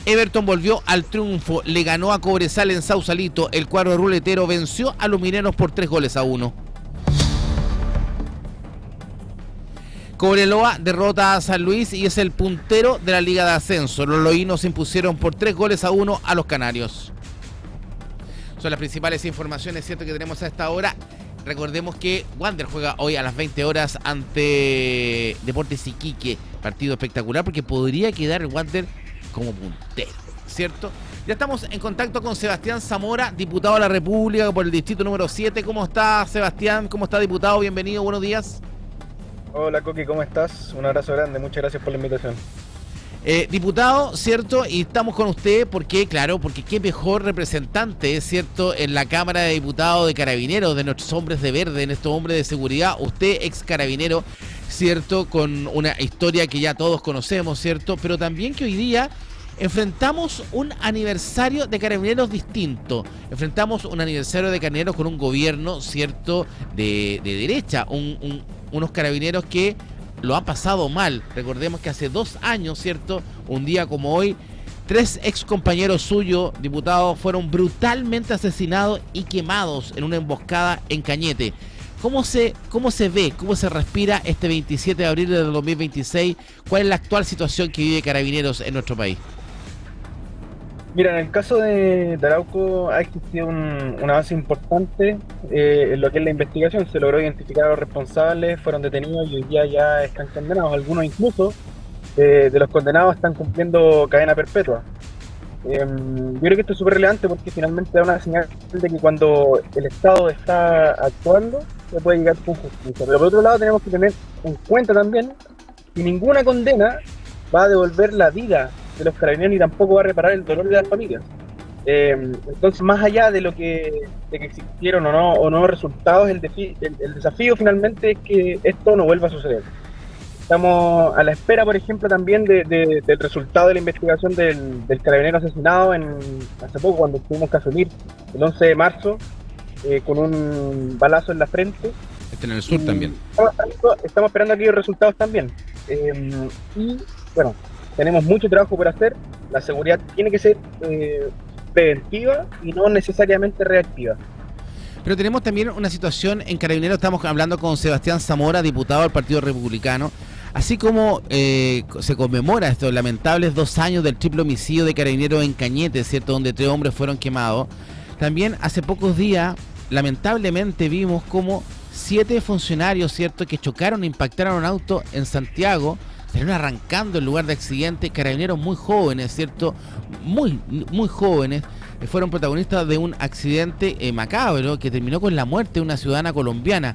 S2: Everton volvió al triunfo, le ganó a Cobresal en Sausalito. El cuadro ruletero venció a los mineros por 3-1. Cobreloa derrota a San Luis y es el puntero de la Liga de Ascenso. Los loínos se impusieron por 3-1 a los canarios. Son las principales informaciones, ¿cierto?, que tenemos a esta hora. Recordemos que Wander juega hoy a las 20 horas ante Deportes Iquique. Partido espectacular porque podría quedar el Wander como puntero, ¿cierto? Ya estamos en contacto con Sebastián Zamora, diputado de la República por el distrito número 7. ¿Cómo está, Sebastián? ¿Cómo está, diputado? Bienvenido, buenos días.
S5: Hola, Coqui, ¿cómo estás? Un abrazo grande, muchas gracias por la invitación.
S2: Diputado, ¿cierto? Y estamos con usted porque, claro, porque qué mejor representante, ¿cierto?, en la Cámara de Diputados de Carabineros, de nuestros hombres de verde, de nuestros hombres de seguridad. Usted, ex carabinero, ¿cierto? Con una historia que ya todos conocemos, ¿cierto? Pero también que hoy día enfrentamos un aniversario de Carabineros distinto. Enfrentamos un aniversario de Carabineros con un gobierno, ¿cierto?, de derecha. Unos Carabineros que lo han pasado mal. Recordemos que hace 2 años, ¿cierto?, un día como hoy, 3 ex compañeros suyos, diputados, fueron brutalmente asesinados y quemados en una emboscada en Cañete. ¿Cómo se ve, cómo se respira este 27 de abril del 2026? ¿Cuál es la actual situación que vive Carabineros en nuestro país?
S5: Mira, en el caso de Arauco ha existido un avance importante en lo que es la investigación. Se logró identificar a los responsables, fueron detenidos y hoy día ya están condenados. Algunos incluso de los condenados están cumpliendo cadena perpetua. Yo creo que esto es súper relevante porque finalmente da una señal de que cuando el Estado está actuando se puede llegar con justicia. Pero por otro lado tenemos que tener en cuenta también que ninguna condena va a devolver la vida de los carabineros ni tampoco va a reparar el dolor de las familias. Entonces, más allá de que existieron o no resultados, el desafío finalmente es que esto no vuelva a suceder. Estamos a la espera, por ejemplo, también del resultado de la investigación del carabinero asesinado hace poco, cuando tuvimos que asumir el 11 de marzo con un balazo en la frente.
S2: En el sur también.
S5: Estamos esperando aquellos resultados también. Y bueno, tenemos mucho trabajo por hacer. La seguridad tiene que ser preventiva y no necesariamente reactiva.
S2: Pero tenemos también una situación en Carabineros. Estamos hablando con Sebastián Zamora, diputado del Partido Republicano. Así como se conmemora estos lamentables 2 años del triple homicidio de Carabineros en Cañete, ¿cierto?, donde 3 hombres fueron quemados. También hace pocos días, lamentablemente, vimos como 7 funcionarios, ¿cierto?, que chocaron e impactaron un auto en Santiago, salieron arrancando el lugar de accidente. Carabineros muy jóvenes, ¿cierto?, muy jóvenes, fueron protagonistas de un accidente macabro que terminó con la muerte de una ciudadana colombiana.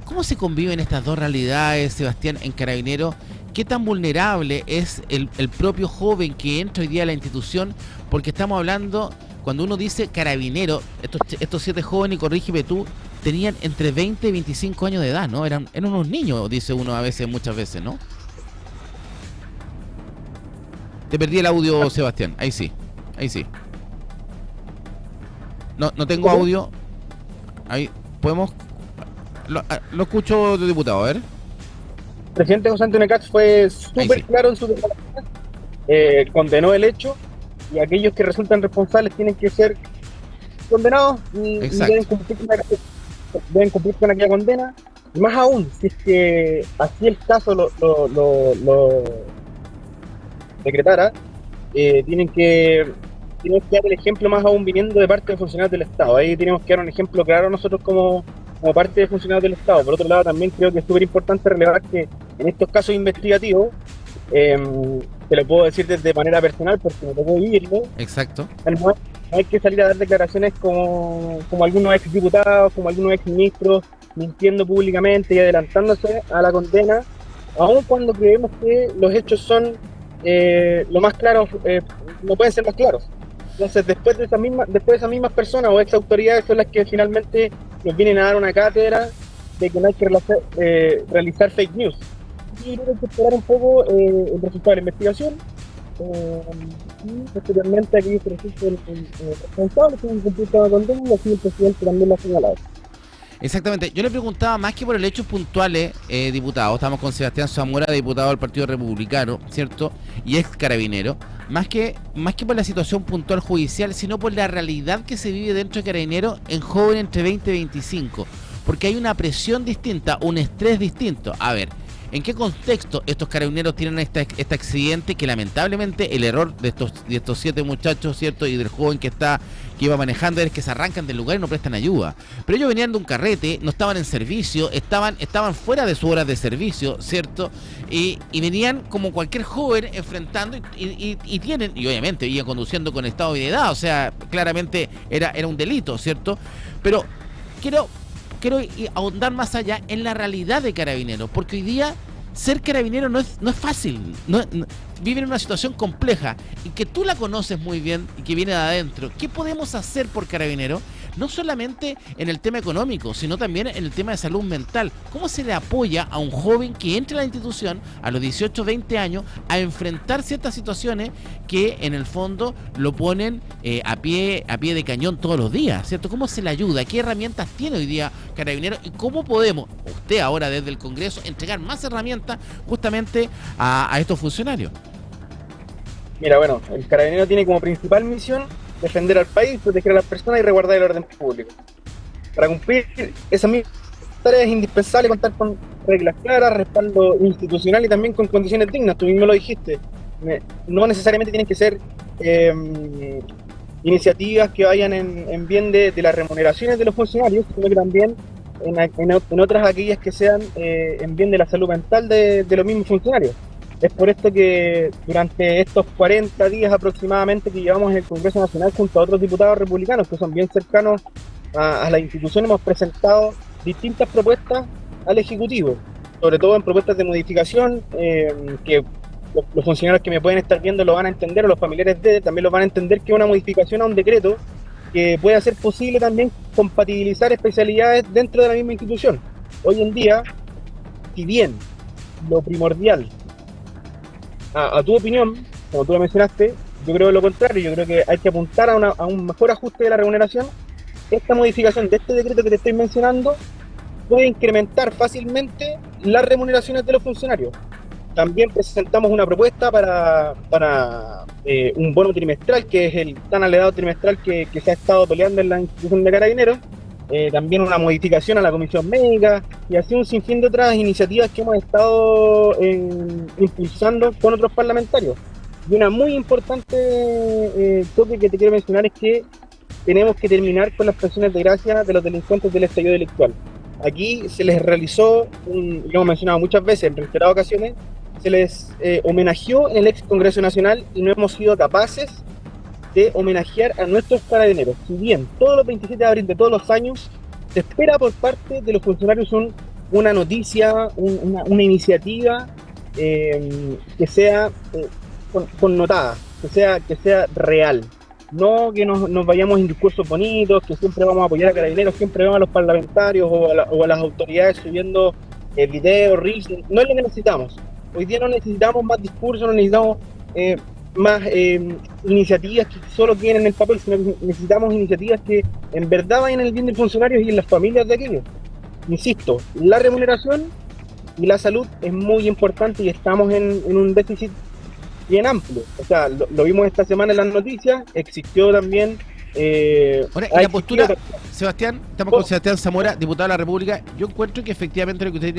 S2: ¿Cómo se conviven estas dos realidades, Sebastián, en Carabineros? ¿Qué tan vulnerable es el propio joven que entra hoy día a la institución? Porque estamos hablando, cuando uno dice Carabinero, estos 7 jóvenes, y corrígeme tú, tenían entre 20 y 25 años de edad, ¿no? Eran unos niños, dice uno muchas veces, ¿no? Te perdí el audio, Sebastián. Ahí sí. No tengo audio. Ahí podemos. Lo escucho, diputado, a ver.
S5: El presidente José Antonio Kast fue súper claro en su declaración, condenó el hecho y aquellos que resultan responsables tienen que ser condenados y deben cumplir con aquella condena. Y más aún, si es que así el caso lo decretara, tienen que dar el ejemplo más aún viniendo de parte de funcionarios del Estado. Ahí tenemos que dar un ejemplo claro nosotros como parte de funcionarios del Estado. Por otro lado, también creo que es súper importante relevar que en estos casos investigativos, te lo puedo decir desde manera personal porque me tocó vivirlo.
S2: Exacto.
S5: No hay que salir a dar declaraciones como algunos ex diputados, como algunos ex ministros, mintiendo públicamente y adelantándose a la condena, aun cuando creemos que los hechos son lo más claros, no pueden ser más claros. Entonces, después de esas mismas personas o ex autoridades son las que finalmente nos vienen a dar una cátedra de que no hay que realizar fake news. Y creo que hay que esperar un poco el resultado de la investigación y posteriormente aquellos que resulten responsables tienen que cumplir con la condena, y así el presidente también lo ha señalado.
S2: Exactamente. Yo le preguntaba más que por el hechos puntuales, diputado. Estamos con Sebastián Zamora, diputado del Partido Republicano, ¿cierto? Y ex carabinero. Más que por la situación puntual judicial, sino por la realidad que se vive dentro de Carabineros en jóvenes entre 20 y 25. Porque hay una presión distinta, un estrés distinto. A ver, ¿en qué contexto estos carabineros tienen este accidente que lamentablemente el error de estos 7 muchachos, ¿cierto? Y del joven que iba manejando es que se arrancan del lugar y no prestan ayuda? Pero ellos venían de un carrete, no estaban en servicio, estaban fuera de sus horas de servicio, ¿cierto? Y venían como cualquier joven enfrentando y obviamente iban conduciendo con estado de ebriedad, o sea, claramente era un delito, ¿cierto? Pero quiero ahondar más allá en la realidad de Carabineros, porque hoy día ser carabinero no es fácil. viven una situación compleja y que tú la conoces muy bien y que viene de adentro. ¿Qué podemos hacer por Carabineros? No solamente en el tema económico, sino también en el tema de salud mental. ¿Cómo se le apoya a un joven que entra a la institución a los 18, 20 años a enfrentar ciertas situaciones que en el fondo lo ponen a pie de cañón todos los días, ¿cierto? ¿Cómo se le ayuda? ¿Qué herramientas tiene hoy día Carabineros? ¿Y cómo podemos, usted ahora desde el Congreso, entregar más herramientas justamente a estos funcionarios?
S5: Mira, bueno, el Carabinero tiene como principal misión defender al país, proteger a las personas y resguardar el orden público. Para cumplir esa misma tarea es indispensable contar con reglas claras, respaldo institucional y también con condiciones dignas. Tú mismo lo dijiste. No necesariamente tienen que ser iniciativas que vayan en bien de las remuneraciones de los funcionarios, sino que también en otras aquellas que sean en bien de la salud mental de los mismos funcionarios. Es por esto que durante estos 40 días aproximadamente que llevamos en el Congreso Nacional junto a otros diputados republicanos que son bien cercanos a la institución, hemos presentado distintas propuestas al Ejecutivo, sobre todo en propuestas de modificación que los funcionarios que me pueden estar viendo lo van a entender, o los familiares también lo van a entender, que es una modificación a un decreto que puede hacer posible también compatibilizar especialidades dentro de la misma institución. Hoy en día, si bien lo primordial, a tu opinión, como tú lo mencionaste, yo creo lo contrario. Yo creo que hay que apuntar a un mejor ajuste de la remuneración. Esta modificación de este decreto que te estoy mencionando puede incrementar fácilmente las remuneraciones de los funcionarios. También presentamos una propuesta para un bono trimestral, que es el tan alegado trimestral que se ha estado peleando en la institución de Carabineros. También una modificación a la comisión médica y así un sinfín de otras iniciativas que hemos estado impulsando con otros parlamentarios. Y una muy importante toque que te quiero mencionar es que tenemos que terminar con las pensiones de gracia de los delincuentes del estallido delictual. Aquí se les realizó, lo hemos mencionado muchas veces en reiteradas ocasiones, se les homenajeó en el ex Congreso Nacional y no hemos sido capaces de homenajear a nuestros carabineros. Si bien todos los 27 de abril de todos los años se espera por parte de los funcionarios una noticia, una iniciativa que sea connotada, que sea real. No que nos vayamos en discursos bonitos, que siempre vamos a apoyar a Carabineros, siempre vamos a los parlamentarios o a las autoridades subiendo videos, reels. No es lo que necesitamos. Hoy día no necesitamos más discursos, no necesitamos más iniciativas que solo queden en el papel, sino que necesitamos iniciativas que en verdad vayan en el bien del funcionario y en las familias de aquellos. Insisto, la remuneración y la salud es muy importante y estamos en un déficit bien amplio. O sea, lo vimos esta semana en las noticias, existió también...
S2: Ahora, y la postura, Sebastián, estamos con Sebastián Zamora, diputado de la República. Yo encuentro que efectivamente lo que usted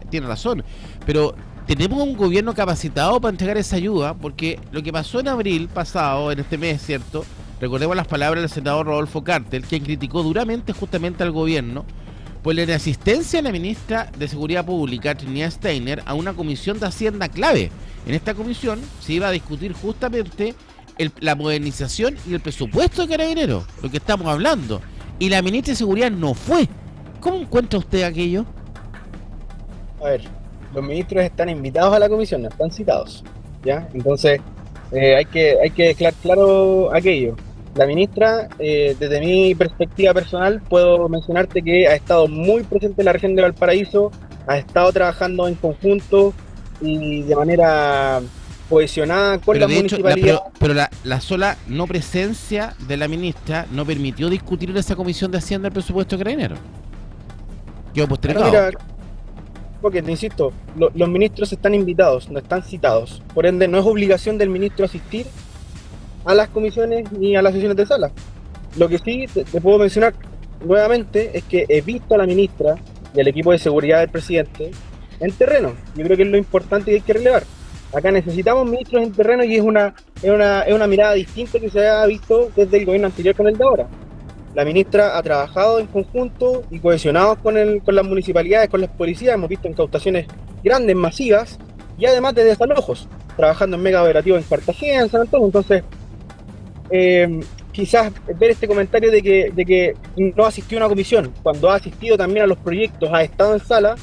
S2: tiene razón, pero tenemos un gobierno capacitado para entregar esa ayuda, porque lo que pasó en abril pasado, en este mes, ¿cierto? Recordemos las palabras del senador Rodolfo Carter, quien criticó duramente justamente al gobierno por la inasistencia de la ministra de Seguridad Pública, Trinidad Steiner, a una comisión de Hacienda clave. En esta comisión se iba a discutir justamente la modernización y el presupuesto de Carabineros, lo que estamos hablando. Y la ministra de Seguridad no fue. ¿Cómo encuentra usted aquello?
S5: A ver, los ministros están invitados a la comisión, no están citados, ¿ya? Entonces, hay que dejar claro aquello. La ministra, desde mi perspectiva personal, puedo mencionarte que ha estado muy presente en la región de Valparaíso, ha estado trabajando en conjunto y de manera cohesionada con la municipalidad.
S2: Pero la sola no presencia de la ministra no permitió discutir en esa comisión de Hacienda el presupuesto de Carabineros. Quedó postergado.
S5: Mira, porque te insisto, los ministros están invitados, no están citados. Por ende, no es obligación del ministro asistir a las comisiones ni a las sesiones de sala. Lo que sí te puedo mencionar nuevamente es que he visto a la ministra y al equipo de seguridad del presidente en terreno. Yo creo que es lo importante y hay que relevar. Acá necesitamos ministros en terreno y es una mirada distinta que se ha visto desde el gobierno anterior con el de ahora. La ministra ha trabajado en conjunto y cohesionados con las municipalidades, con las policías. Hemos visto incautaciones grandes, masivas, y además de desalojos, trabajando en mega operativos en Cartagena, en San Antonio. Entonces, quizás ver este comentario de que no asistió a una comisión, cuando ha asistido también a los proyectos, ha estado en sala,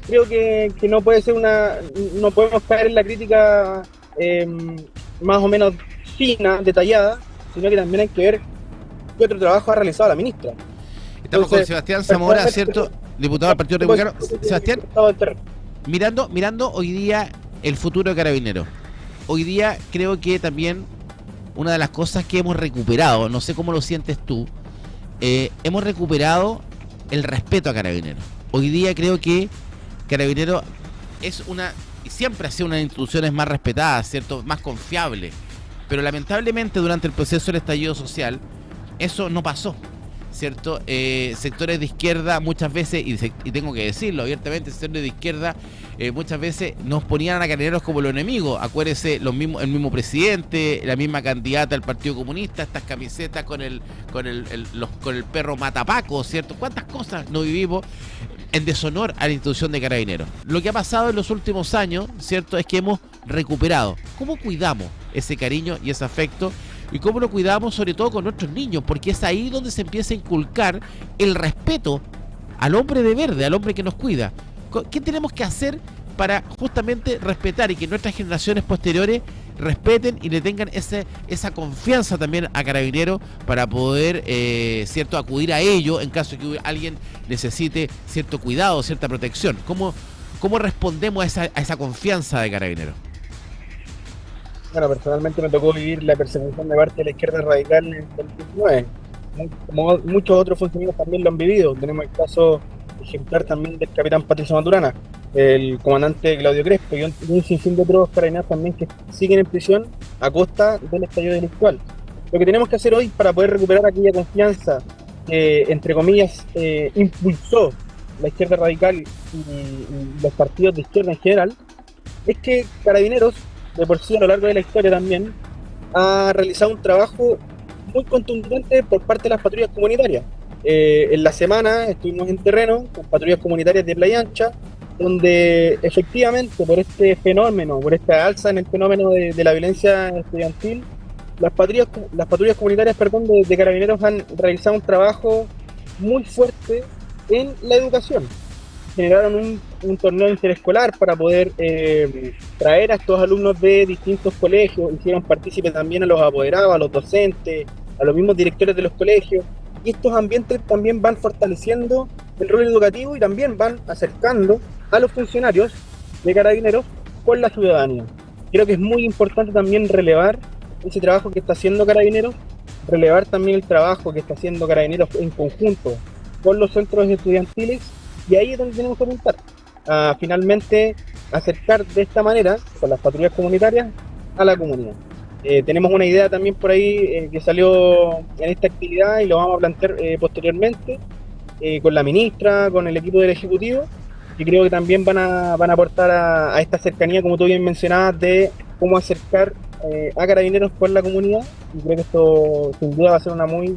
S5: creo que no puede ser no podemos caer en la crítica más o menos fina, detallada, sino que también hay que ver qué otro trabajo ha realizado la ministra.
S2: Estamos con Sebastián Zamora, ¿cierto? Diputado del Partido Republicano. Sebastián, mirando hoy día el futuro de Carabineros. Hoy día creo que también una de las cosas que hemos recuperado, no sé cómo lo sientes tú, hemos recuperado el respeto a Carabineros. Hoy día creo que Carabineros siempre ha sido una de las instituciones más respetadas, ¿cierto? Más confiable. Pero lamentablemente durante el proceso del estallido social, eso no pasó, ¿cierto? Sectores de izquierda muchas veces, y tengo que decirlo abiertamente, sectores de izquierda muchas veces nos ponían a Carabineros como los enemigos. Acuérdese, el mismo presidente, la misma candidata del Partido Comunista, estas camisetas con el perro matapaco, ¿cierto? ¿Cuántas cosas no vivimos en deshonor a la institución de Carabineros? Lo que ha pasado en los últimos años, ¿cierto?, es que hemos recuperado. ¿Cómo cuidamos ese cariño y ese afecto? Y cómo lo cuidamos sobre todo con nuestros niños, porque es ahí donde se empieza a inculcar el respeto al hombre de verde, al hombre que nos cuida. ¿Qué tenemos que hacer para justamente respetar y que nuestras generaciones posteriores respeten y le tengan esa confianza también a Carabineros para poder, cierto, acudir a ello en caso de que alguien necesite cierto cuidado, cierta protección? ¿Cómo respondemos a esa confianza de Carabineros?
S5: Bueno, personalmente me tocó vivir la persecución de parte de la izquierda radical en el 2019. Como muchos otros funcionarios también lo han vivido. Tenemos el caso ejemplar también del capitán Patricio Maturana, el comandante Claudio Crespo y un sinfín de otros carabineros también que siguen en prisión a costa del estallido delictual. Lo que tenemos que hacer hoy para poder recuperar aquella confianza que, entre comillas, impulsó la izquierda radical y los partidos de izquierda en general, es que Carabineros, de por sí a lo largo de la historia también, ha realizado un trabajo muy contundente por parte de las patrullas comunitarias. En la semana estuvimos en terreno con patrullas comunitarias de Playa Ancha, donde efectivamente por esta alza en el fenómeno de la violencia estudiantil, las patrullas comunitarias de Carabineros han realizado un trabajo muy fuerte en la educación. Generaron un torneo interescolar para poder traer a estos alumnos de distintos colegios, hicieron partícipe también a los apoderados, a los docentes, a los mismos directores de los colegios, y estos ambientes también van fortaleciendo el rol educativo y también van acercando a los funcionarios de Carabineros con la ciudadanía. Creo que es muy importante también relevar ese trabajo que está haciendo Carabineros, relevar también el trabajo que está haciendo Carabineros en conjunto con los centros estudiantiles, y ahí es donde tenemos que apuntar, a finalmente acercar de esta manera, con las patrullas comunitarias, a la comunidad. Tenemos una idea también por ahí que salió en esta actividad y lo vamos a plantear posteriormente con la ministra, con el equipo del Ejecutivo, que creo que también van a aportar a esta cercanía, como tú bien mencionabas, de cómo acercar a Carabineros con la comunidad, y creo que esto sin duda va a ser una muy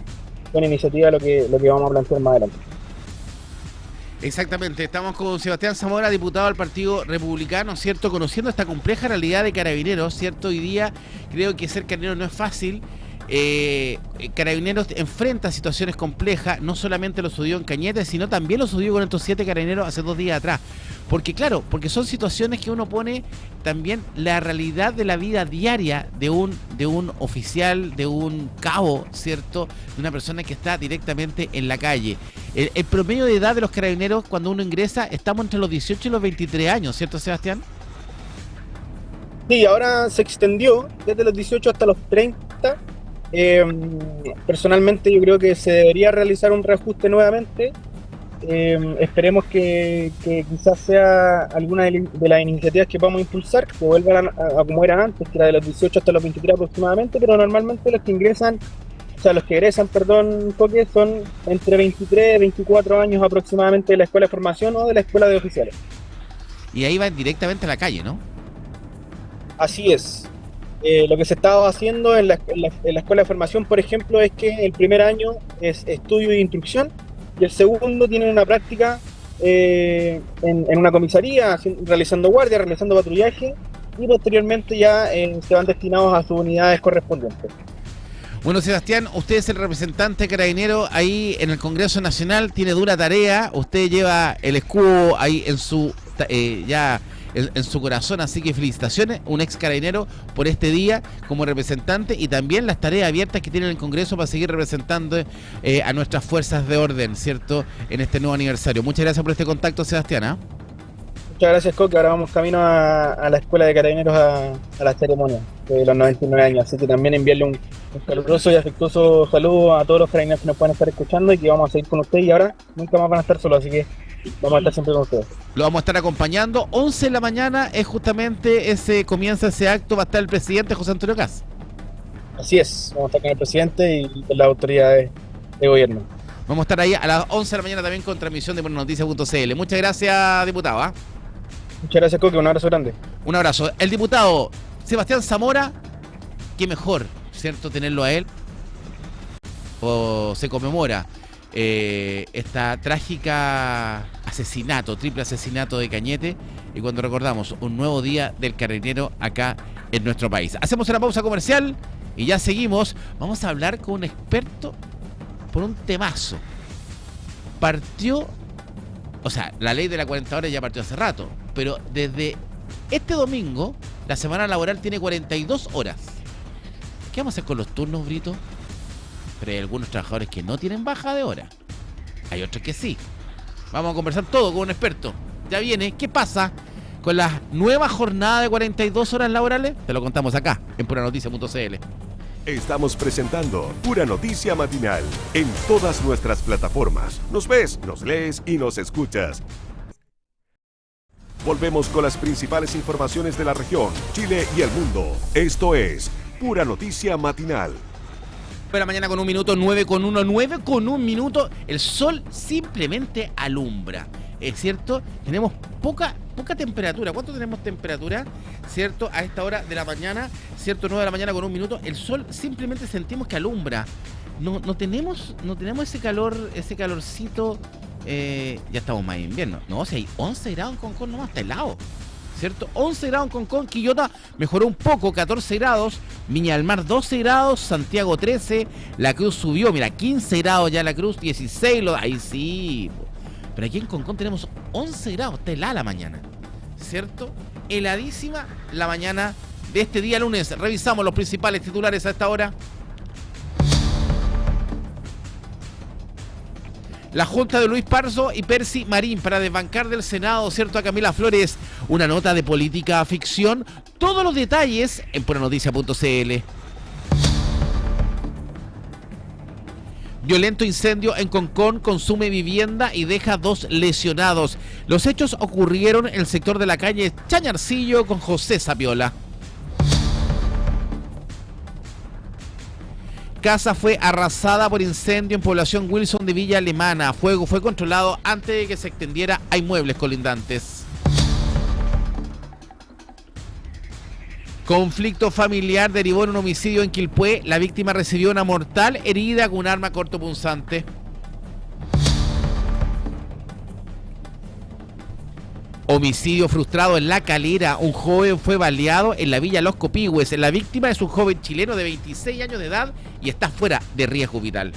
S5: buena iniciativa lo que vamos a plantear más adelante.
S2: Exactamente, estamos con Sebastián Zamora, diputado del Partido Republicano, ¿cierto? Conociendo esta compleja realidad de Carabineros, ¿cierto? Hoy día creo que ser carabinero no es fácil. Carabineros enfrenta situaciones complejas, no solamente lo sucedió en Cañete, sino también lo sucedió con estos 7 carabineros hace 2 días atrás. Porque claro, porque son situaciones que uno pone también la realidad de la vida diaria de un oficial, de un cabo, ¿cierto? De una persona que está directamente en la calle. El promedio de edad de los carabineros cuando uno ingresa, estamos entre los 18 y los 23 años, ¿cierto, Sebastián?
S5: Sí, ahora se extendió desde los 18 hasta los 30. Personalmente yo creo que se debería realizar un reajuste nuevamente. Esperemos que quizás sea alguna de las iniciativas que vamos a impulsar, que vuelvan a como eran antes, que era de los 18 hasta los 23 aproximadamente, pero normalmente los que egresan, Coque, son entre 23 y 24 años aproximadamente de la escuela de formación o de la escuela de oficiales.
S2: Y ahí van directamente a la calle, ¿no?
S5: Así es. Lo que se estaba haciendo en la escuela de formación, por ejemplo, es que el primer año es estudio e instrucción y el segundo tienen una práctica en una comisaría, realizando guardia, realizando patrullaje, y posteriormente ya se van destinados a sus unidades correspondientes.
S2: Bueno, Sebastián, usted es el representante carabinero ahí en el Congreso Nacional, tiene dura tarea, usted lleva el escudo ahí en su en su corazón. Así que felicitaciones, un ex carabinero, por este día como representante y también las tareas abiertas que tiene el Congreso para seguir representando a nuestras fuerzas de orden, ¿cierto?, en este nuevo aniversario. Muchas gracias por este contacto, Sebastián.
S5: Muchas gracias, Coque. Ahora vamos camino a la Escuela de Carabineros a la ceremonia de los 99 años. Así que también enviarle un caluroso y afectuoso saludo a todos los carabineros que nos puedan estar escuchando y que vamos a seguir con ustedes. Y ahora nunca más van a estar solos, así que vamos a estar siempre con ustedes.
S2: Lo vamos a estar acompañando. 11 de la mañana es justamente comienza ese acto. Va a estar el presidente José Antonio Kast.
S5: Así es, vamos a estar con el presidente y con las autoridades de gobierno.
S2: Vamos a estar ahí a las 11 de la mañana también con transmisión de buenanoticias.cl. Muchas gracias, diputado.
S5: Muchas gracias, Coque. Un abrazo grande.
S2: Un abrazo. El diputado Sebastián Zamora, qué mejor, ¿cierto?, tenerlo a él. Se conmemora esta trágica triple asesinato de Cañete, y cuando recordamos un nuevo día del carabinero acá en nuestro país. Hacemos una pausa comercial y ya seguimos. Vamos a hablar con un experto por un temazo. La ley de las 40 horas ya partió hace rato, pero desde este domingo la semana laboral tiene 42 horas. ¿Qué vamos a hacer con los turnos, Brito? Pero hay algunos trabajadores que no tienen baja de hora. Hay otros que sí. Vamos a conversar todo con un experto. Ya viene. ¿Qué pasa con la nueva jornada de 42 horas laborales? Te lo contamos acá, en puranoticias.cl.
S1: Estamos presentando Pura Noticia Matinal en todas nuestras plataformas. Nos ves, nos lees y nos escuchas. Volvemos con las principales informaciones de la región, Chile y el mundo. Esto es Pura Noticia Matinal.
S2: De la mañana con 1 minuto, 9 con 1 minuto. El sol simplemente alumbra. Es cierto, tenemos poca temperatura. ¿Cuánto tenemos temperatura? ¿Cierto? A esta hora de la mañana, ¿cierto? 9 de la mañana con 1 minuto. El sol simplemente sentimos que alumbra. No tenemos ese calorcito. Ya estamos más en invierno. No, si hay 11 grados en Concón nomás, está helado. ¿Cierto? 11 grados en Concón, Quillota mejoró un poco, 14 grados, Viña del Mar 12 grados, Santiago 13, La Cruz subió, mira, 15 grados ya La Cruz, 16, ahí sí. Pero aquí en Concón tenemos 11 grados, está helada la mañana, ¿cierto? Heladísima la mañana de este día lunes. Revisamos los principales titulares a esta hora. La junta de Luis Parzo y Percy Marín para desbancar del Senado, ¿cierto?, a Camila Flores. Una nota de política ficción. Todos los detalles en puranoticias.cl. Violento incendio en Concón consume vivienda y deja 2 lesionados. Los hechos ocurrieron en el sector de la calle Chañarcillo con José Sapiola. Casa fue arrasada por incendio en población Wilson de Villa Alemana. Fuego fue controlado antes de que se extendiera a inmuebles colindantes. Conflicto familiar derivó en un homicidio en Quilpué. La víctima recibió una mortal herida con un arma cortopunzante. Homicidio frustrado en La Calera. Un joven fue baleado en la villa Los Copihue. La víctima es un joven chileno de 26 años de edad y está fuera de riesgo vital.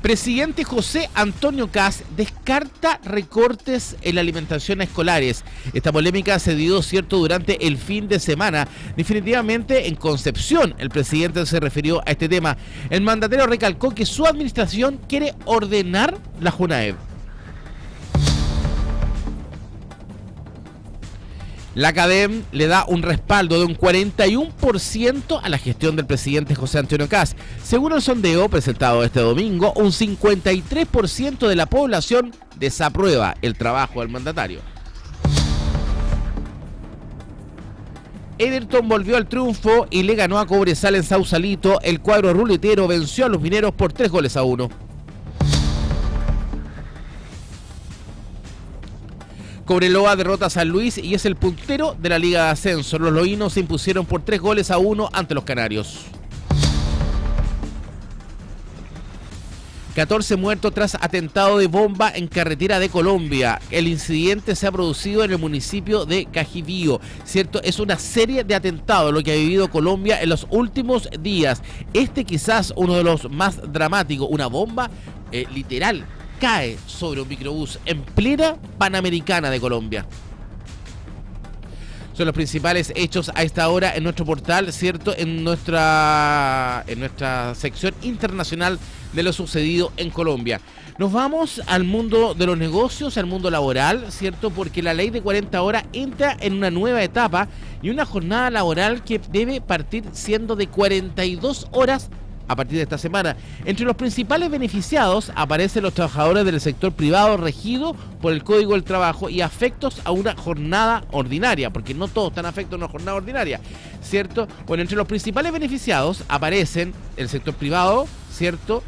S2: Presidente José Antonio Kast descarta recortes en la alimentación a escolares. Esta polémica se dio, cierto, durante el fin de semana. Definitivamente en Concepción el presidente se refirió a este tema. El mandatario recalcó que su administración quiere ordenar la JUNAEV. La CADEM le da un respaldo de un 41% a la gestión del presidente José Antonio Kast. Según el sondeo presentado este domingo, un 53% de la población desaprueba el trabajo del mandatario. Everton volvió al triunfo y le ganó a Cobresal en Sausalito. El cuadro ruletero venció a los mineros por 3-1. Cobreloa derrota a San Luis y es el puntero de la Liga de Ascenso. Los loínos se impusieron por 3-1 ante los canarios. 14 muertos tras atentado de bomba en carretera de Colombia. El incidente se ha producido en el municipio de Cajibío, ¿cierto? Es una serie de atentados lo que ha vivido Colombia en los últimos días. Quizás uno de los más dramáticos, una bomba literal cae sobre un microbús en plena Panamericana de Colombia. Son los principales hechos a esta hora en nuestro portal, ¿cierto? En nuestra sección internacional de lo sucedido en Colombia. Nos vamos al mundo de los negocios, al mundo laboral, ¿cierto? Porque la ley de 40 horas entra en una nueva etapa y una jornada laboral que debe partir siendo de 42 horas a partir de esta semana. Entre los principales beneficiados aparecen los trabajadores del sector privado regido por el Código del Trabajo y afectos a una jornada ordinaria, porque no todos están afectos a una jornada ordinaria, ¿cierto? Bueno, entre los principales beneficiados aparecen el sector privado, ¿cierto?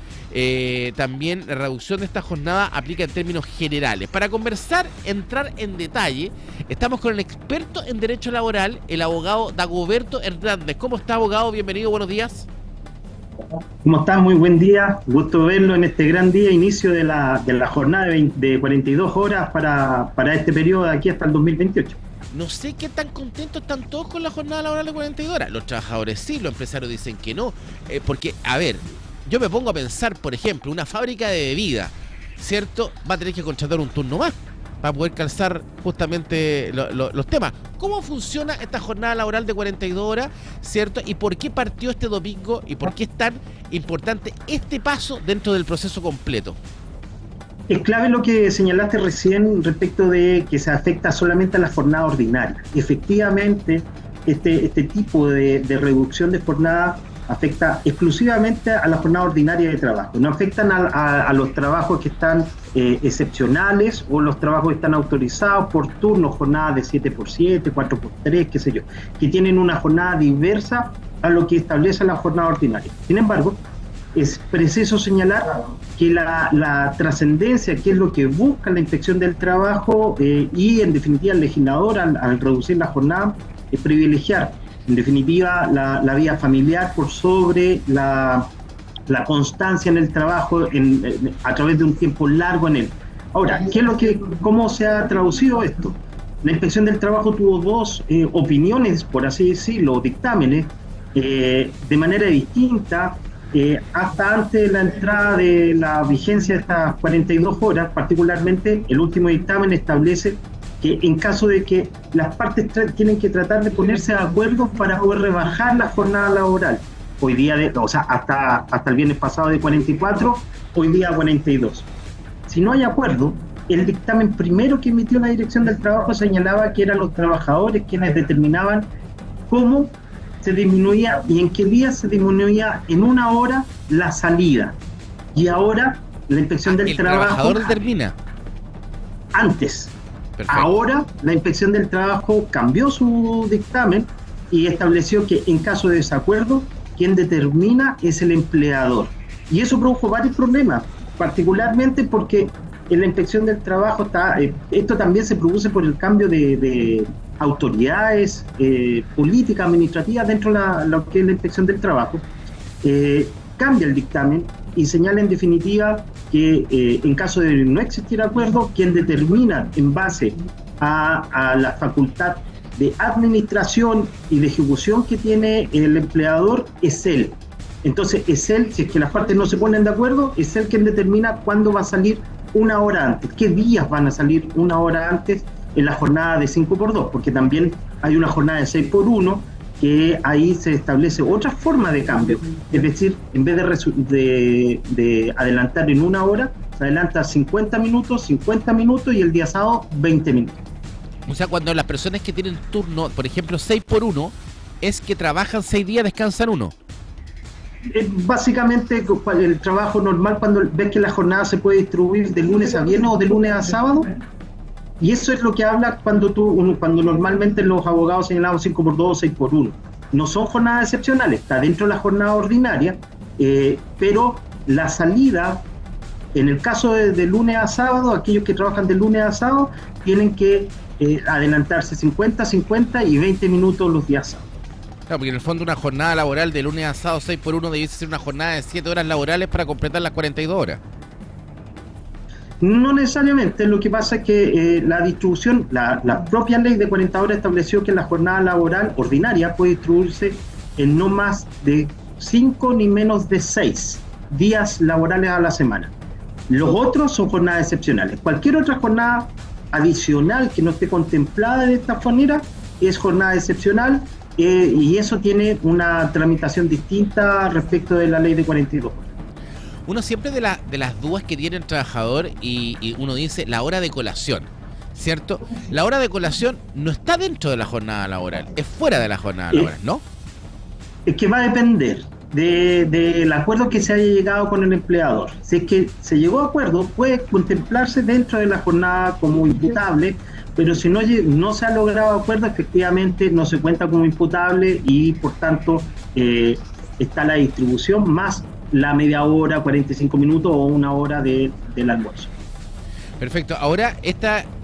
S2: También la reducción de esta jornada aplica en términos generales. Para conversar, entrar en detalle, estamos con el experto en Derecho Laboral, el abogado Dagoberto Hernández. ¿Cómo está, abogado? Bienvenido, buenos días.
S6: ¿Cómo está? Muy buen día, gusto verlo en este gran día, inicio de la jornada de 42 horas para este periodo de aquí hasta el 2028.
S2: No sé qué tan contentos están todos con la jornada laboral de 42 horas. Los trabajadores sí, los empresarios dicen que no. Porque, a ver, yo me pongo a pensar, por ejemplo, una fábrica de bebida, ¿cierto? Va a tener que contratar un turno más para poder calzar justamente los temas. ¿Cómo funciona esta jornada laboral de 42 horas, ¿cierto? ¿Y por qué partió este domingo? ¿Y por qué es tan importante este paso dentro del proceso completo?
S6: Es clave lo que señalaste recién respecto de que se afecta solamente a la jornada ordinaria. Efectivamente, este tipo de reducción de jornada afecta exclusivamente a la jornada ordinaria de trabajo. No afectan a los trabajos que están excepcionales o los trabajos que están autorizados por turnos, jornadas de 7x7, 4x3, qué sé yo, que tienen una jornada diversa a lo que establece la jornada ordinaria. Sin embargo, es preciso señalar que la trascendencia, que es lo que busca la Inspección del Trabajo y en definitiva el legislador al reducir la jornada, es privilegiar en definitiva la vida familiar por sobre la constancia en el trabajo a través de un tiempo largo en él. Ahora, ¿cómo se ha traducido esto? La Inspección del Trabajo tuvo dos opiniones, por así decirlo, dictámenes, de manera distinta, hasta antes de la entrada de la vigencia de estas 42 horas. Particularmente, el último dictamen establece que en caso de que las partes tienen que tratar de ponerse de acuerdo para poder rebajar la jornada laboral, hoy día, hasta el viernes pasado de 44, hoy día 42. Si no hay acuerdo, el dictamen primero que emitió la Dirección del Trabajo señalaba que eran los trabajadores quienes determinaban cómo se disminuía y en qué día se disminuía en una hora la salida. Y ahora la Inspección del Trabajo...
S2: ¿El trabajador determina?
S6: Antes.
S2: Perfecto.
S6: Ahora la Inspección del Trabajo cambió su dictamen y estableció que en caso de desacuerdo, quien determina es el empleador. Y eso produjo varios problemas, particularmente porque en la Inspección del Trabajo esto también se produce por el cambio de autoridades políticas, administrativas dentro de lo que es la Inspección del Trabajo. Cambia el dictamen y señala en definitiva que en caso de no existir acuerdo, quien determina en base a la facultad de administración y de ejecución que tiene el empleador es él. Entonces es él, si es que las partes no se ponen de acuerdo, es él quien determina cuándo va a salir una hora antes, qué días van a salir una hora antes en la jornada de 5x2, porque también hay una jornada de 6x1, que ahí se establece otra forma de cambio, es decir, en vez de adelantar en una hora, se adelanta 50 minutos y el día sábado 20 minutos.
S2: O sea, cuando las personas que tienen turno, por ejemplo, 6x1, es que trabajan 6 días, descansan 1.
S6: Básicamente, el trabajo normal, cuando ves que la jornada se puede distribuir de lunes a viernes o de lunes a sábado, y eso es lo que habla cuando normalmente los abogados señalamos 5x2 o 6x1. No son jornadas excepcionales, está dentro de la jornada ordinaria, pero la salida, en el caso de lunes a sábado, aquellos que trabajan de lunes a sábado tienen que adelantarse 50 y 20 minutos los días sábados.
S2: Claro, porque en el fondo una jornada laboral de lunes a sábado 6x1 debiese ser una jornada de 7 horas laborales para completar las 42 horas.
S6: No necesariamente, lo que pasa es que la distribución, la propia ley de 40 horas estableció que la jornada laboral ordinaria puede distribuirse en no más de 5 ni menos de 6 días laborales a la semana. Los otros son jornadas excepcionales. Cualquier otra jornada adicional que no esté contemplada de esta manera es jornada excepcional, y eso tiene una tramitación distinta respecto de la ley de 42 horas.
S2: Uno siempre de las dudas que tiene el trabajador y uno dice la hora de colación, ¿cierto? La hora de colación no está dentro de la jornada laboral, es fuera de la jornada laboral, ¿no?
S6: Es que va a depender del acuerdo que se haya llegado con el empleador. Si es que se llegó a acuerdo, puede contemplarse dentro de la jornada como imputable, pero si no se ha logrado acuerdo, efectivamente no se cuenta como imputable y por tanto está la distribución más la media hora, 45 minutos o una hora del almuerzo.
S2: Perfecto. Ahora,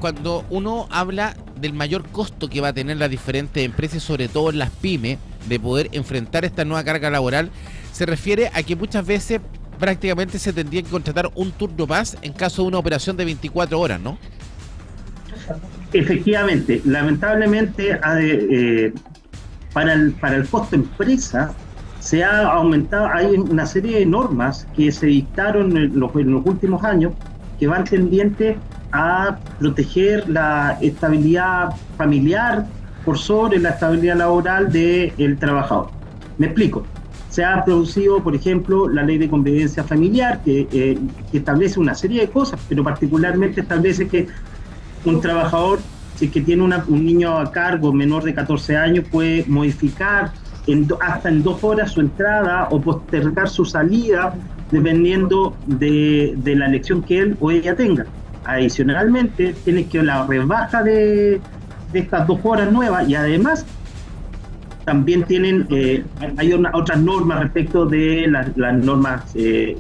S2: cuando uno habla del mayor costo que va a tener las diferentes empresas, sobre todo en las pymes, de poder enfrentar esta nueva carga laboral, se refiere a que muchas veces prácticamente se tendría que contratar un turno más en caso de una operación de 24 horas, ¿no?
S6: Efectivamente, lamentablemente para el costo empresa se ha aumentado. Hay una serie de normas que se dictaron en los últimos años que van tendientes a proteger la estabilidad familiar por sobre la estabilidad laboral del trabajador. Me explico. Se ha producido, por ejemplo, la ley de convivencia familiar que establece una serie de cosas, pero particularmente establece que un trabajador, si es que tiene un niño a cargo menor de 14 años, puede modificar hasta en 2 horas su entrada o postergar su salida, dependiendo de la elección que él o ella tenga. Adicionalmente, tiene que la rebaja de estas 2 horas nuevas, y además también hay otras normas respecto de las normas de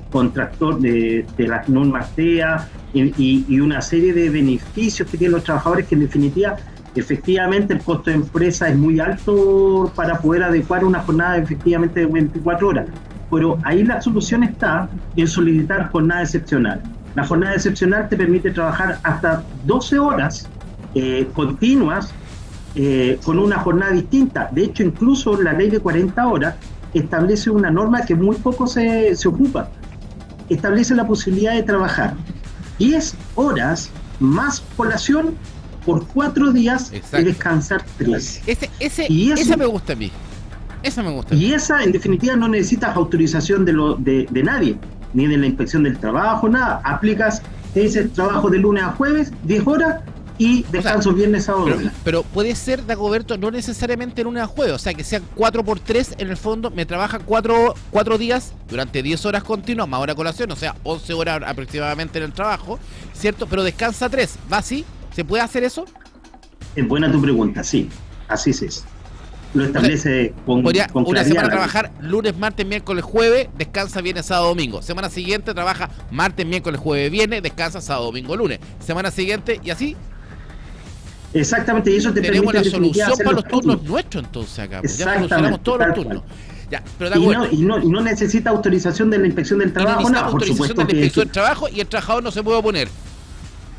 S6: las normas TEA y una serie de beneficios que tienen los trabajadores que en definitiva, efectivamente, el costo de empresa es muy alto para poder adecuar una jornada efectivamente de 24 horas. Pero ahí la solución está en solicitar jornada excepcional. La jornada excepcional te permite trabajar hasta 12 horas continuas con una jornada distinta. De hecho, incluso la ley de 40 horas establece una norma que muy poco se ocupa. Establece la posibilidad de trabajar 10 horas más colación por 4 días. Exacto. Y descansar 3.
S2: Esa me gusta a mí.
S6: Y esa, en definitiva, no necesitas autorización de nadie, ni de la inspección del trabajo, nada. Aplicas, te dices trabajo de lunes a jueves, 10 horas, y descanso viernes, sábado.
S2: Pero puede ser, Dagoberto, no necesariamente lunes a jueves, o sea, que sean 4x3 en el fondo, me trabaja 4 días durante 10 horas continuas, más hora colación, o sea, 11 horas aproximadamente en el trabajo, ¿cierto? Pero descansa 3, ¿va así? ¿Se puede hacer eso?
S6: Es buena tu pregunta, sí, así es. Lo establece con
S2: una semana trabajar lunes, martes, miércoles, jueves, descansa viernes, sábado, domingo. Semana siguiente trabaja martes, miércoles, jueves, viernes, descansa sábado, domingo, lunes. Semana siguiente y así.
S6: Exactamente, y eso te
S2: tenemos
S6: permite
S2: la solución para los turnos nuestros entonces acá. Pues ya solucionamos todos los turnos. Ya, pero
S6: y no necesita autorización de la inspección del trabajo,
S2: no, por supuesto de la inspección del trabajo, y el trabajador no se puede oponer.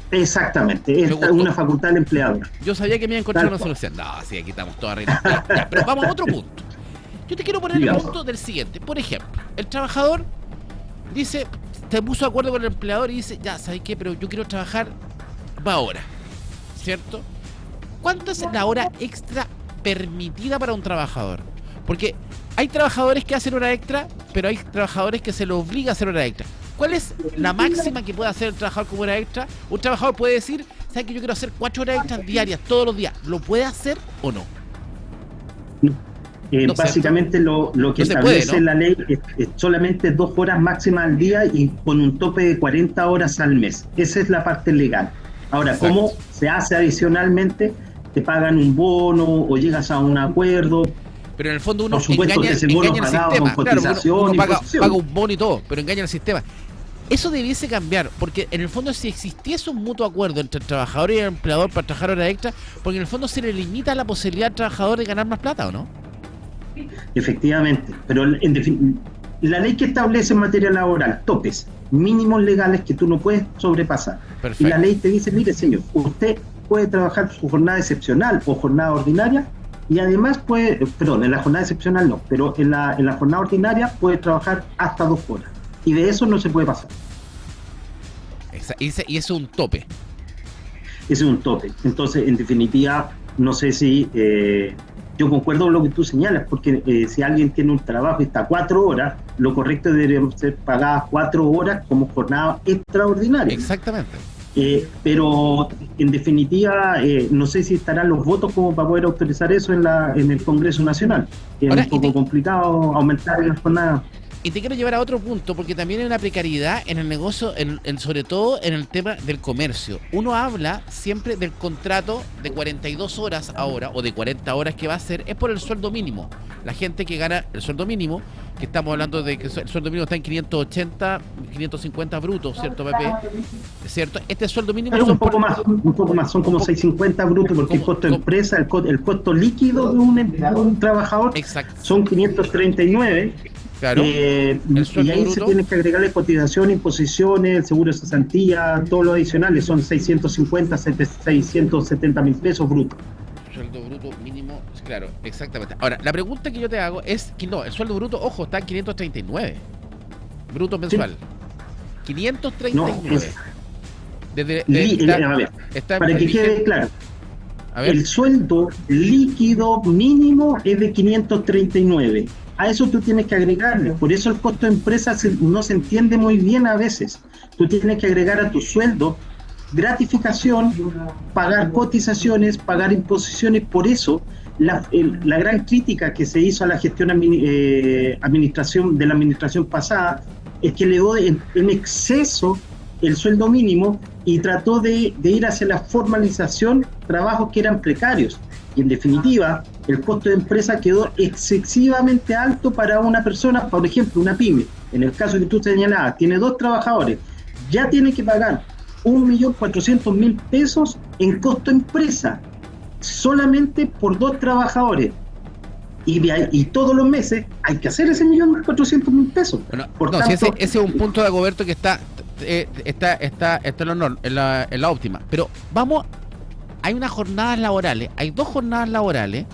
S6: Exactamente, es una facultad del empleador.
S2: Yo sabía que me iba a encontrar una solución. No, sí, aquí estamos todos arreglados. Pero vamos a otro punto. Yo te quiero poner el punto del siguiente. Por ejemplo, el trabajador dice, se puso de acuerdo con el empleador y dice, ya, ¿sabes qué? Pero yo quiero trabajar para ahora, ¿cierto? ¿Cuánto es la hora extra permitida para un trabajador? Porque hay trabajadores que hacen hora extra, pero hay trabajadores que se les obliga a hacer hora extra. ¿Cuál es la máxima que puede hacer el trabajador como hora extra? Un trabajador puede decir, ¿sabes que yo quiero hacer 4 horas extras diarias todos los días? ¿Lo puede hacer o no?
S6: Básicamente lo que establece la ley es solamente 2 horas máximas al día y con un tope de 40 horas al mes. Esa es la parte legal. Ahora, exacto, ¿cómo se hace adicionalmente? Te pagan un bono o llegas a un acuerdo.
S2: Pero en el fondo uno engaña el sistema. Claro, uno paga un bono y todo, pero engaña el sistema. Eso debiese cambiar, porque en el fondo si existiese un mutuo acuerdo entre el trabajador y el empleador para trabajar hora extra, porque en el fondo se le limita la posibilidad al trabajador de ganar más plata, ¿o no?
S6: Efectivamente, pero la ley que establece en materia laboral topes mínimos legales que tú no puedes sobrepasar. Perfecto. Y la ley te dice, mire señor, usted puede trabajar su jornada excepcional o jornada ordinaria, y además en la jornada excepcional no, pero en la jornada ordinaria puede trabajar hasta 2 horas, y de eso no se puede pasar.
S2: Y ese es un tope.
S6: Ese es un tope. Entonces, en definitiva, no sé si yo concuerdo con lo que tú señalas, porque si alguien tiene un trabajo y está 4 horas, lo correcto debería ser pagadas 4 horas como jornada extraordinaria.
S2: Exactamente.
S6: Pero en definitiva, no sé si estarán los votos como para poder autorizar eso en el Congreso Nacional. Es
S2: Ahora,
S6: un poco complicado aumentar la jornada.
S2: Y te quiero llevar a otro punto, porque también hay una precariedad en el negocio, sobre todo en el tema del comercio. Uno habla siempre del contrato de 42 horas ahora, o de 40 horas que va a ser, es por el sueldo mínimo. La gente que gana el sueldo mínimo, que estamos hablando de que el sueldo mínimo está en 580, 550 brutos, ¿cierto, Pepe? ¿Cierto? Este sueldo mínimo...
S6: Pero un poco más, son como 650 brutos, porque el costo de empresa, el costo líquido de un trabajador,
S2: exacto,
S6: son 539.
S2: Claro,
S6: y ahí se tiene que agregarle cotización, imposiciones, el seguro de cesantía, todo lo adicional, son 650, 670 mil pesos brutos.
S2: Sueldo bruto mínimo, claro, exactamente. Ahora, la pregunta que yo te hago es que no, el sueldo bruto, ojo, está en 539 bruto mensual. Sí. 539.
S6: No, a ver, para que quede claro, el sueldo líquido mínimo es de 539. A eso tú tienes que agregarle, por eso el costo de empresa no se entiende muy bien a veces. Tú tienes que agregar a tu sueldo gratificación, pagar cotizaciones, pagar imposiciones. Por eso la gran crítica que se hizo a la gestión de la administración pasada es que elevó en exceso el sueldo mínimo y trató de ir hacia la formalización, trabajos que eran precarios. Y en definitiva, el costo de empresa quedó excesivamente alto para una persona, por ejemplo, una pyme. En el caso que tú señalabas, tiene 2 trabajadores, ya tiene que pagar 1.400.000 pesos en costo empresa, solamente por 2 trabajadores. Y todos los meses hay que hacer ese 1.400.000 pesos.
S2: Bueno,
S6: por
S2: no,
S6: tanto,
S2: si ese es un punto de Agoberto que está en la óptima. Pero vamos, hay unas jornadas laborales, hay 2 jornadas laborales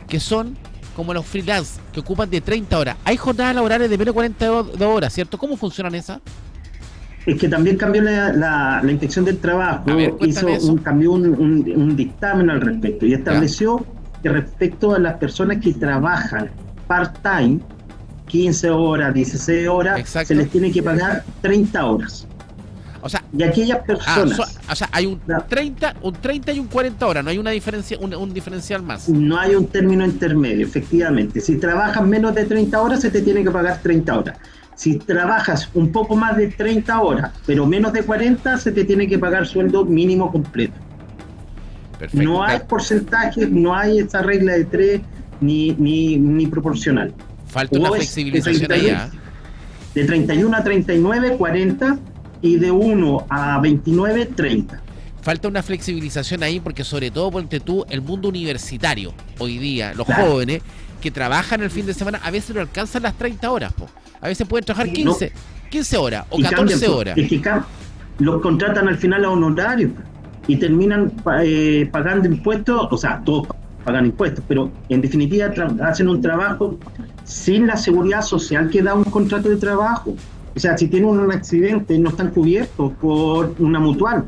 S2: que son como los freelance, que ocupan de 30 horas. Hay jornadas laborales de menos de 42 horas, ¿cierto? ¿Cómo funcionan esas?
S6: Es que también cambió la Inspección del Trabajo, cambió un dictamen al respecto y estableció que respecto a las personas que trabajan part-time, 15 horas, 16 horas, exacto, se les tiene que pagar 30 horas.
S2: O sea,
S6: y aquellas personas...
S2: hay un 30 y un 40 horas, no hay una diferencia, un diferencial más.
S6: No hay un término intermedio, efectivamente. Si trabajas menos de 30 horas, se te tiene que pagar 30 horas. Si trabajas un poco más de 30 horas, pero menos de 40, se te tiene que pagar sueldo mínimo completo. Perfecto. No hay porcentajes, no hay esa regla de 3 ni proporcional.
S2: Falta una flexibilización allá.
S6: De 31 a 39, 40, y de 1 a 29, 30.
S2: Falta una flexibilización ahí porque sobre todo, ponte tú, el mundo universitario, hoy día, los jóvenes que trabajan el fin de semana, a veces no alcanzan las 30 horas, po. A veces pueden trabajar 15 horas o 14 horas.
S6: Es que los contratan al final a honorarios y terminan pagando impuestos, o sea, todos pagan impuestos, pero en definitiva hacen un trabajo sin la seguridad social que da un contrato de trabajo. O sea, si tienen un accidente no están cubiertos por una mutual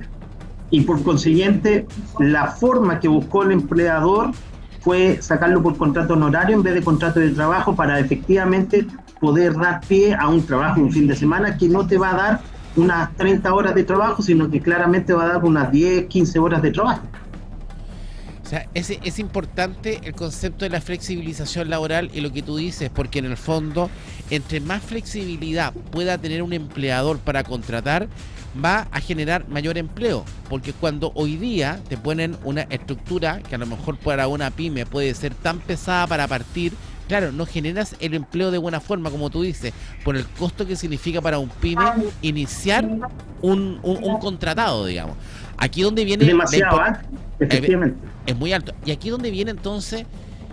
S6: y por consiguiente la forma que buscó el empleador fue sacarlo por contrato honorario en vez de contrato de trabajo para efectivamente poder dar pie a un trabajo un fin de semana que no te va a dar unas 30 horas de trabajo, sino que claramente va a dar unas 10, 15 horas de trabajo.
S2: O sea, es importante el concepto de la flexibilización laboral y lo que tú dices, porque en el fondo, entre más flexibilidad pueda tener un empleador para contratar, va a generar mayor empleo, porque cuando hoy día te ponen una estructura que a lo mejor para una pyme puede ser tan pesada para partir, claro, no generas el empleo de buena forma, como tú dices, por el costo que significa para un pyme iniciar un contratado, digamos. Aquí donde viene...
S6: Demasiado alto, efectivamente.
S2: Es muy alto. Y aquí donde viene entonces,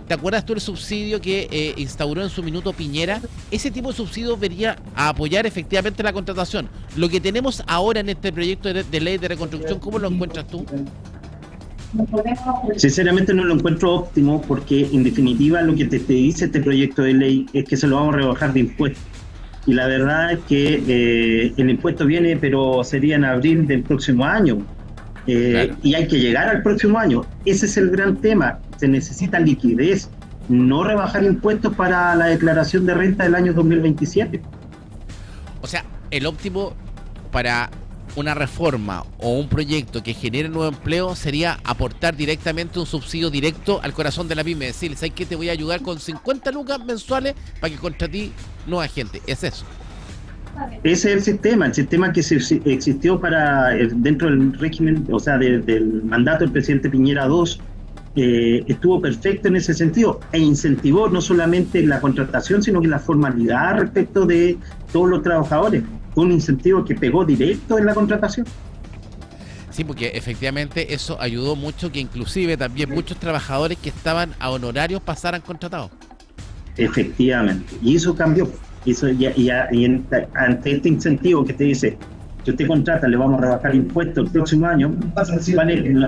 S2: ¿te acuerdas tú el subsidio que instauró en su minuto Piñera? Ese tipo de subsidio vería a apoyar efectivamente la contratación. Lo que tenemos ahora en este proyecto de ley de reconstrucción, ¿cómo lo encuentras tú?
S6: Sinceramente no lo encuentro óptimo porque en definitiva lo que te dice este proyecto de ley es que se lo vamos a rebajar de impuestos. y la verdad es que el impuesto viene, pero sería en abril del próximo año.
S2: Claro.
S6: Y hay que llegar al próximo año. Ese es el gran tema. Se necesita liquidez, no rebajar impuestos para la declaración de renta del año 2027.
S2: O sea, el óptimo para una reforma o un proyecto que genere nuevo empleo sería aportar directamente un subsidio directo al corazón de la pyme. Decirle, ¿sabes qué? Te voy a ayudar con 50 lucas mensuales para que contratí nueva gente. Es eso.
S6: Ese es el sistema que existió dentro del régimen, o sea, del mandato del presidente Piñera II, estuvo perfecto en ese sentido e incentivó no solamente la contratación, sino que la formalidad respecto de todos los trabajadores. Fue un incentivo que pegó directo en la contratación.
S2: Sí, porque efectivamente eso ayudó mucho que inclusive también muchos trabajadores que estaban a honorarios pasaran contratados.
S6: Efectivamente, y eso cambió. Ante este incentivo que te dice, si usted contrata, le vamos a rebajar impuestos el próximo año,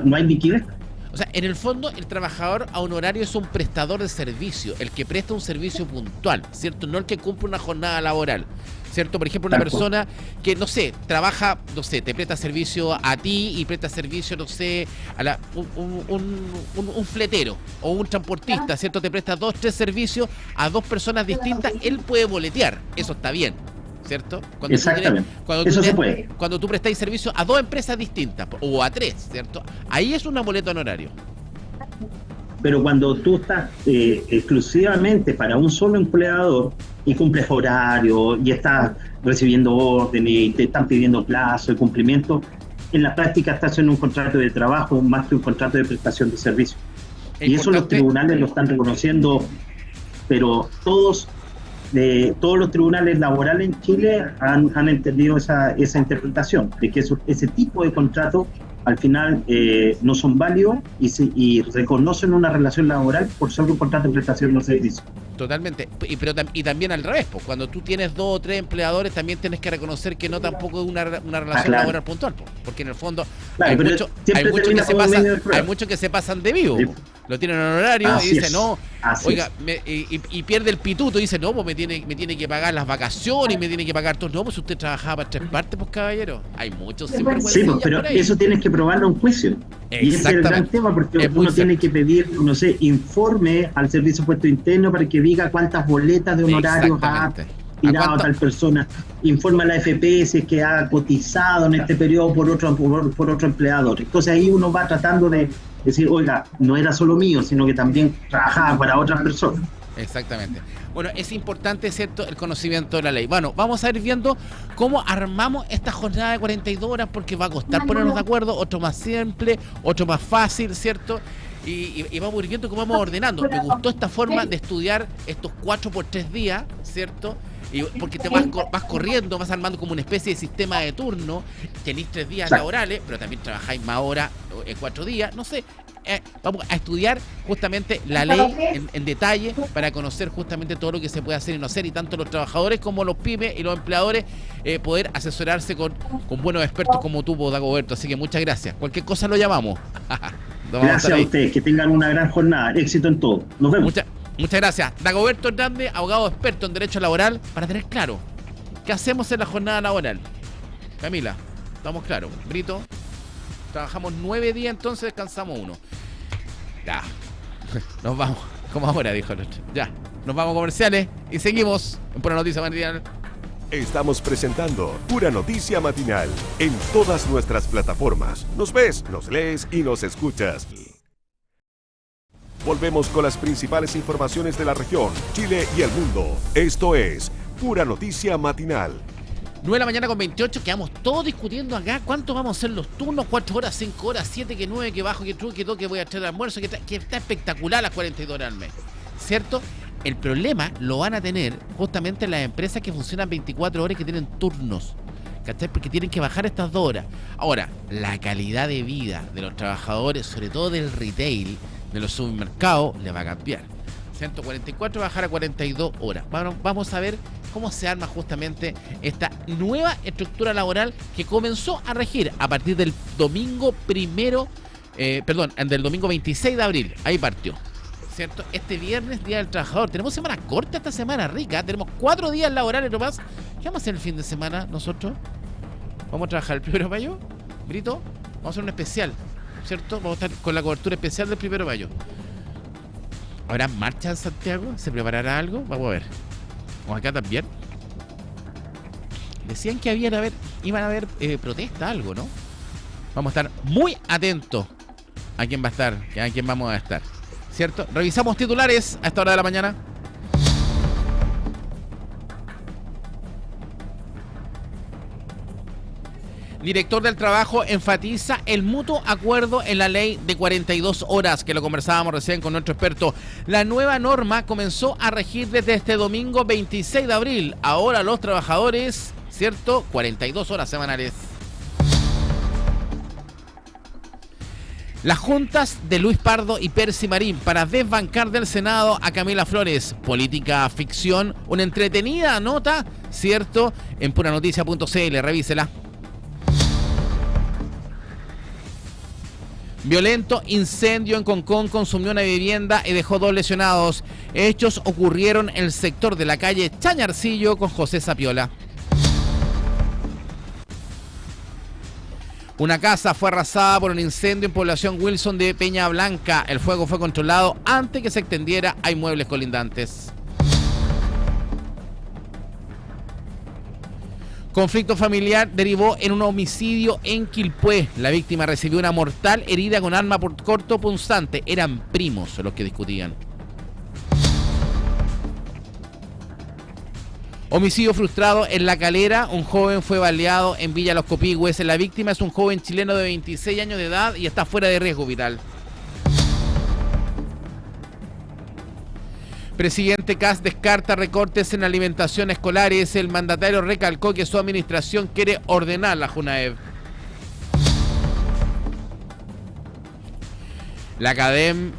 S6: no hay liquidez.
S2: O sea, en el fondo, el trabajador a honorario es un prestador de servicio, el que presta un servicio puntual, ¿cierto? No el que cumple una jornada laboral, ¿cierto? Por ejemplo, una persona que, no sé, trabaja, no sé, te presta servicio a ti y presta servicio, no sé, a un fletero o un transportista, ¿cierto? Te presta 2, 3 servicios a 2 personas distintas, él puede boletear, eso está bien, ¿cierto?
S6: Exactamente, eso se puede.
S2: Cuando tú prestáis servicio a 2 empresas distintas o a 3, ¿cierto? Ahí es una boleta honorario.
S6: Pero cuando tú estás exclusivamente para un solo empleador y cumples horario y estás recibiendo órdenes y te están pidiendo plazo y cumplimiento, en la práctica estás en un contrato de trabajo más que un contrato de prestación de servicio. Y eso los tribunales lo están reconociendo, pero todos los tribunales laborales en Chile han entendido esa interpretación, de que ese tipo de contratos al final no son válidos y reconocen una relación laboral por ser un contrato de prestación de servicio.
S2: Totalmente, y también al revés, pues, cuando tú tienes 2 o 3 empleadores también tienes que reconocer que no tampoco es una relación laboral puntual, pues, porque en el fondo hay muchos que se pasan de vivo, pues. Lo tienen en horario y dicen, no, oiga, y pierde el pituto y dice, no, pues me tiene que pagar las vacaciones y me tiene que pagar todo. No, pues si usted trabajaba para 3 partes, pues caballero, hay muchos sinvergüenzas.
S6: Sí, pues, pero eso tienes que probarlo en juicio. Y ese es el gran tema, porque uno tiene que pedir, no sé, informe al Servicio de Impuesto Interno para que diga cuántas boletas de honorarios ha tirado a tal persona, informa a la FP si es que ha cotizado en este periodo por otro empleador. Entonces ahí uno va tratando de decir, oiga, no era solo mío, sino que también trabajaba para otras personas.
S2: Exactamente. Bueno, es importante, ¿cierto?, el conocimiento de la ley. Bueno, vamos a ir viendo cómo armamos esta jornada de 42 horas, porque va a costar ponernos de acuerdo, otro más simple, otro más fácil, ¿cierto? Y vamos a ir viendo cómo vamos ordenando. Me gustó esta forma de estudiar estos 4 por 3 días, ¿cierto? Y porque te vas corriendo, vas armando como una especie de sistema de turno, tenéis 3 días laborales, pero también trabajáis más horas en 4 días, no sé. Vamos a estudiar justamente la ley en detalle para conocer justamente todo lo que se puede hacer y no hacer, y tanto los trabajadores como los pymes y los empleadores poder asesorarse con buenos expertos como tú, Dagoberto. Así que muchas gracias. Cualquier cosa lo llamamos.
S6: Gracias a ustedes, que tengan una gran jornada, éxito en todo. Nos vemos.
S2: Muchas gracias. Dagoberto Hernández, abogado experto en derecho laboral, para tener claro qué hacemos en la jornada laboral. Camila, estamos claros. Brito, trabajamos 9 días, entonces descansamos 1. Ya, nos vamos, como ahora dijo el otro. Ya, nos vamos a comerciales y seguimos en Pura Noticia Matinal.
S1: Estamos presentando Pura Noticia Matinal en todas nuestras plataformas. Nos ves, nos lees y nos escuchas. Volvemos con las principales informaciones de la región, Chile y el mundo. Esto es Pura Noticia Matinal.
S2: 9 de la mañana con 28, quedamos todos discutiendo acá cuánto vamos a hacer los turnos, 4 horas, 5 horas, 7, que 9, que bajo, que true, que todo, que voy a echar el almuerzo, que está espectacular las 42 horas al mes, ¿cierto? El problema lo van a tener justamente las empresas que funcionan 24 horas y que tienen turnos, ¿cachai? Porque tienen que bajar estas 2 horas. Ahora, la calidad de vida de los trabajadores, sobre todo del retail, de los supermercados, le va a cambiar. 144 bajar a 42 horas. Bueno, vamos a ver cómo se arma justamente esta nueva estructura laboral que comenzó a regir a partir del domingo del domingo 26 de abril. Ahí partió, ¿cierto? Este viernes, Día del Trabajador. Tenemos semana corta esta semana, rica. Tenemos 4 días laborales nomás. ¿Qué vamos a hacer el fin de semana nosotros? ¿Vamos a trabajar el 1 de mayo? Brito, vamos a hacer un especial, ¿cierto? Vamos a estar con la cobertura especial del 1 de mayo. ¿Habrá marcha en Santiago? ¿Se preparará algo? Vamos a ver. ¿O acá también? Decían que iban a haber protesta, algo, ¿no? Vamos a estar muy atentos a quién va a estar, a quién vamos a estar, ¿cierto? Revisamos titulares a esta hora de la mañana. Director del Trabajo enfatiza el mutuo acuerdo en la ley de 42 horas, que lo conversábamos recién con nuestro experto. La nueva norma comenzó a regir desde este domingo 26 de abril. Ahora los trabajadores, ¿cierto? 42 horas semanales. Las juntas de Luis Pardo y Percy Marín para desbancar del Senado a Camila Flores. Política ficción, una entretenida nota, ¿cierto? En puranoticia.cl, revísela. Violento incendio en Concón consumió una vivienda y dejó 2 lesionados. Hechos ocurrieron en el sector de la calle Chañarcillo con José Sapiola. Una casa fue arrasada por un incendio en población Wilson de Peña Blanca. El fuego fue controlado antes que se extendiera a inmuebles colindantes. Conflicto familiar derivó en un homicidio en Quilpué. La víctima recibió una mortal herida con arma corto punzante. Eran primos los que discutían. Homicidio frustrado en La Calera. Un joven fue baleado en Villa Los Copigües. La víctima es un joven chileno de 26 años de edad y está fuera de riesgo vital. Presidente Kast descarta recortes en alimentación escolares. El mandatario recalcó que su administración quiere ordenar la Junaev. La CADEM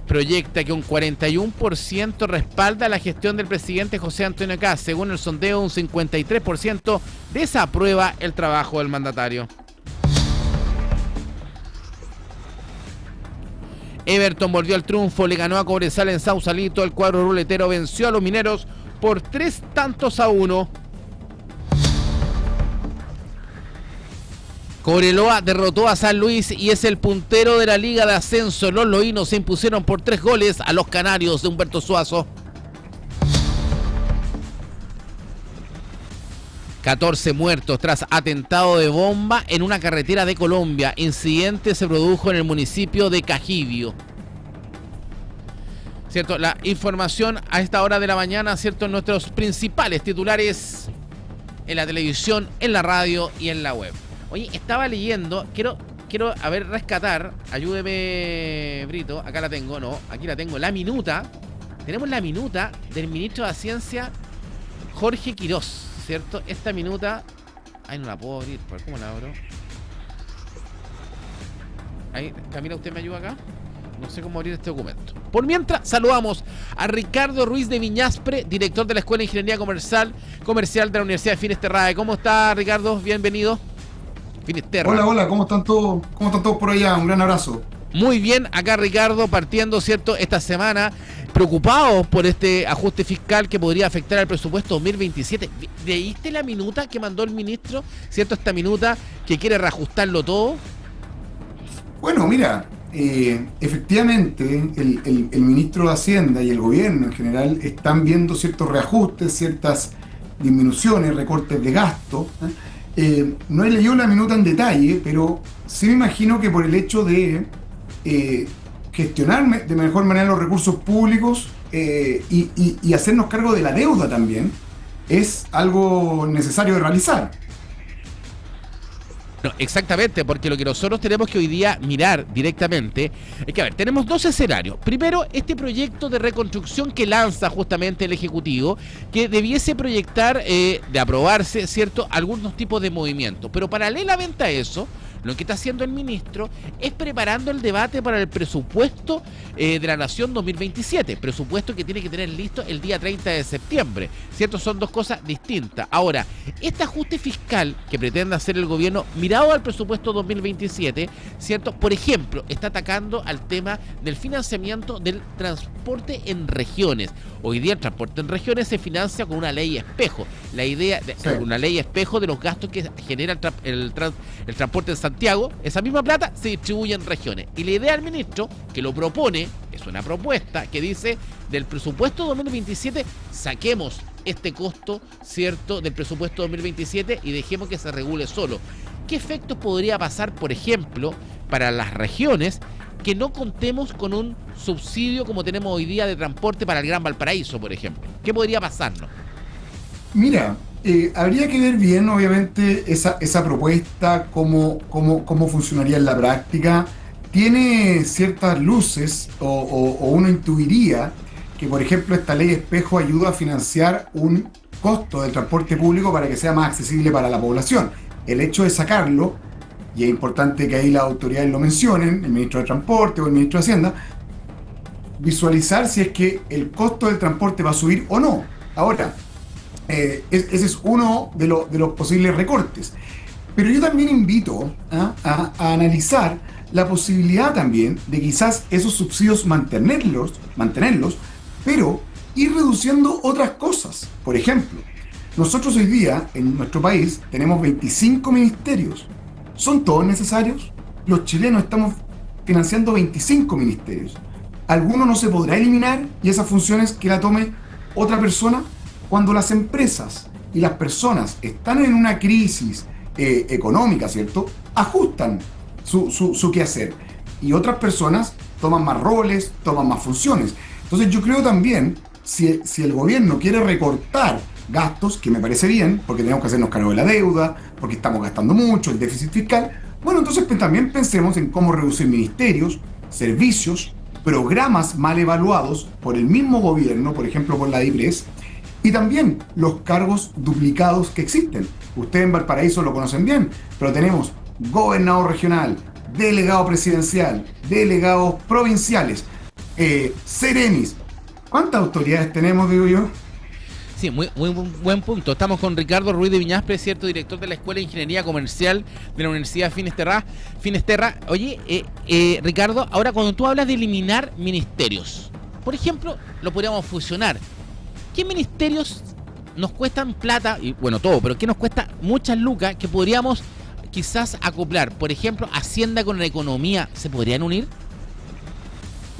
S2: proyecta que un 41% respalda la gestión del presidente José Antonio Kast. Según el sondeo, un 53% desaprueba el trabajo del mandatario. Everton volvió al triunfo, le ganó a Cobresal en Sausalito. El cuadro ruletero venció a los mineros por 3-1. Cobreloa derrotó a San Luis y es el puntero de la Liga de Ascenso. Los loínos se impusieron por 3 goles a los canarios de Humberto Suazo. 14 muertos tras atentado de bomba en una carretera de Colombia. Incidente se produjo en el municipio de Cajibio. ¿Cierto? La información a esta hora de la mañana, ¿cierto? Nuestros principales titulares en la televisión, en la radio y en la web. Oye, estaba leyendo, quiero rescatar, ayúdeme Brito, acá la tengo, no, aquí la tengo, la minuta. Tenemos la minuta del ministro de Ciencia, Jorge Quirós. ¿Cierto? Esta minuta... Ay, no la puedo abrir. ¿Cómo la abro? Ahí, Camila, ¿usted me ayuda acá? No sé cómo abrir este documento. Por mientras, saludamos a Ricardo Ruiz de Viñaspre, director de la Escuela de Ingeniería Comercial de la Universidad de Finisterrae. ¿Cómo está, Ricardo? Bienvenido. Finisterra.
S7: Hola, ¿cómo están todos por allá? Un gran abrazo.
S2: Muy bien, acá Ricardo, partiendo, ¿cierto?, esta semana, preocupados por este ajuste fiscal que podría afectar al presupuesto 2027. ¿Leíste la minuta que mandó el ministro? ¿Cierto? Esta minuta que quiere reajustarlo todo.
S7: Bueno, mira, efectivamente, el ministro de Hacienda y el gobierno en general están viendo ciertos reajustes, ciertas disminuciones, recortes de gasto. No he leído la minuta en detalle, pero sí me imagino que por el hecho de gestionar de mejor manera los recursos públicos y hacernos cargo de la deuda también, es algo necesario de realizar.
S2: No, exactamente, porque lo que nosotros tenemos que hoy día mirar directamente es que, a ver, tenemos 2 escenarios. Primero, este proyecto de reconstrucción que lanza justamente el Ejecutivo, que debiese proyectar, de aprobarse, ¿cierto?, algunos tipos de movimientos. Pero paralelamente a eso, Lo que está haciendo el ministro es preparando el debate para el presupuesto de la Nación 2027, presupuesto que tiene que tener listo el día 30 de septiembre, ¿cierto? Son dos cosas distintas. Ahora, este ajuste fiscal que pretende hacer el gobierno mirado al presupuesto 2027, ¿cierto? Por ejemplo, está atacando al tema del financiamiento del transporte en regiones. Hoy día el transporte en regiones se financia con una ley espejo. La idea de una ley espejo de los gastos que genera el transporte en Santiago, esa misma plata se distribuye en regiones. Y la idea del ministro, que lo propone, es una propuesta que dice, del presupuesto 2027 saquemos este costo, ¿cierto?, del presupuesto 2027 y dejemos que se regule solo. ¿Qué efectos podría pasar, por ejemplo, para las regiones que no contemos con un subsidio como tenemos hoy día de transporte para el Gran Valparaíso, por ejemplo? ¿Qué podría pasarnos?
S7: Mira, habría que ver bien, obviamente, esa propuesta, cómo funcionaría en la práctica. Tiene ciertas luces, o uno intuiría que, por ejemplo, esta ley espejo ayuda a financiar un costo del transporte público para que sea más accesible para la población. El hecho de sacarlo, y es importante que ahí las autoridades lo mencionen, el ministro de Transporte o el ministro de Hacienda, visualizar si es que el costo del transporte va a subir o no. Ahora, ese es uno de los posibles recortes. Pero yo también invito a analizar la posibilidad también de quizás esos subsidios mantenerlos, pero ir reduciendo otras cosas. Por ejemplo, nosotros hoy día en nuestro país tenemos 25 ministerios. ¿Son todos necesarios? Los chilenos estamos financiando 25 ministerios. ¿Alguno no se podrá eliminar y esas funciones que la tome otra persona? Cuando las empresas y las personas están en una crisis económica, ¿cierto?, ajustan su quehacer y otras personas toman más roles, toman más funciones. Entonces yo creo también, si el gobierno quiere recortar gastos, que me parece bien, porque tenemos que hacernos cargo de la deuda, porque estamos gastando mucho, el déficit fiscal, bueno, entonces también pensemos en cómo reducir ministerios, servicios, programas mal evaluados por el mismo gobierno, por ejemplo por la DIPRES, y también los cargos duplicados que existen. Ustedes en Valparaíso lo conocen bien, pero tenemos gobernador regional, delegado presidencial, delegados provinciales, seremis. ¿Cuántas autoridades tenemos, digo yo?
S2: Sí, muy buen punto. Estamos con Ricardo Ruiz de Viñaspre, cierto, director de la Escuela de Ingeniería Comercial de la Universidad Finisterra. Oye, Ricardo, ahora cuando tú hablas de eliminar ministerios, por ejemplo, lo podríamos fusionar. ¿Qué ministerios nos cuestan plata? Y bueno, todo, pero ¿qué nos cuesta muchas lucas que podríamos quizás acoplar? Por ejemplo, Hacienda con la Economía, ¿se podrían unir?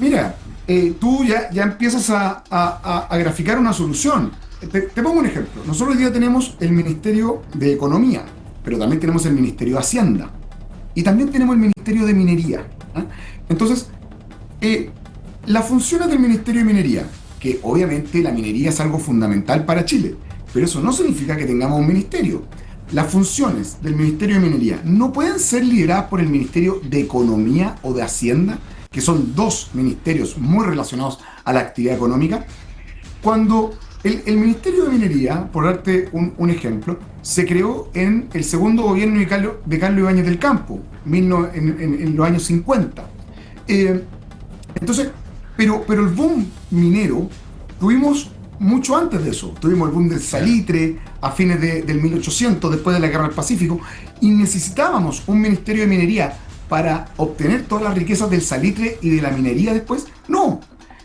S7: Mira, tú ya empiezas a graficar una solución. Te pongo un ejemplo. Nosotros hoy día tenemos el Ministerio de Economía, pero también tenemos el Ministerio de Hacienda y también tenemos el Ministerio de Minería. Entonces, las funciones del Ministerio de Minería, que obviamente la minería es algo fundamental para Chile, pero eso no significa que tengamos un ministerio. Las funciones del Ministerio de Minería no pueden ser lideradas por el Ministerio de Economía o de Hacienda, que son dos ministerios muy relacionados a la actividad económica. Cuando el Ministerio de Minería, por darte un ejemplo, se creó en el segundo gobierno de Carlos Ibáñez del Campo, en los años 50. Entonces, pero el boom minero tuvimos mucho antes de eso. Tuvimos el boom del salitre a fines del 1800, después de la Guerra del Pacífico, y necesitábamos un Ministerio de Minería para obtener todas las riquezas del salitre y de la minería después. No.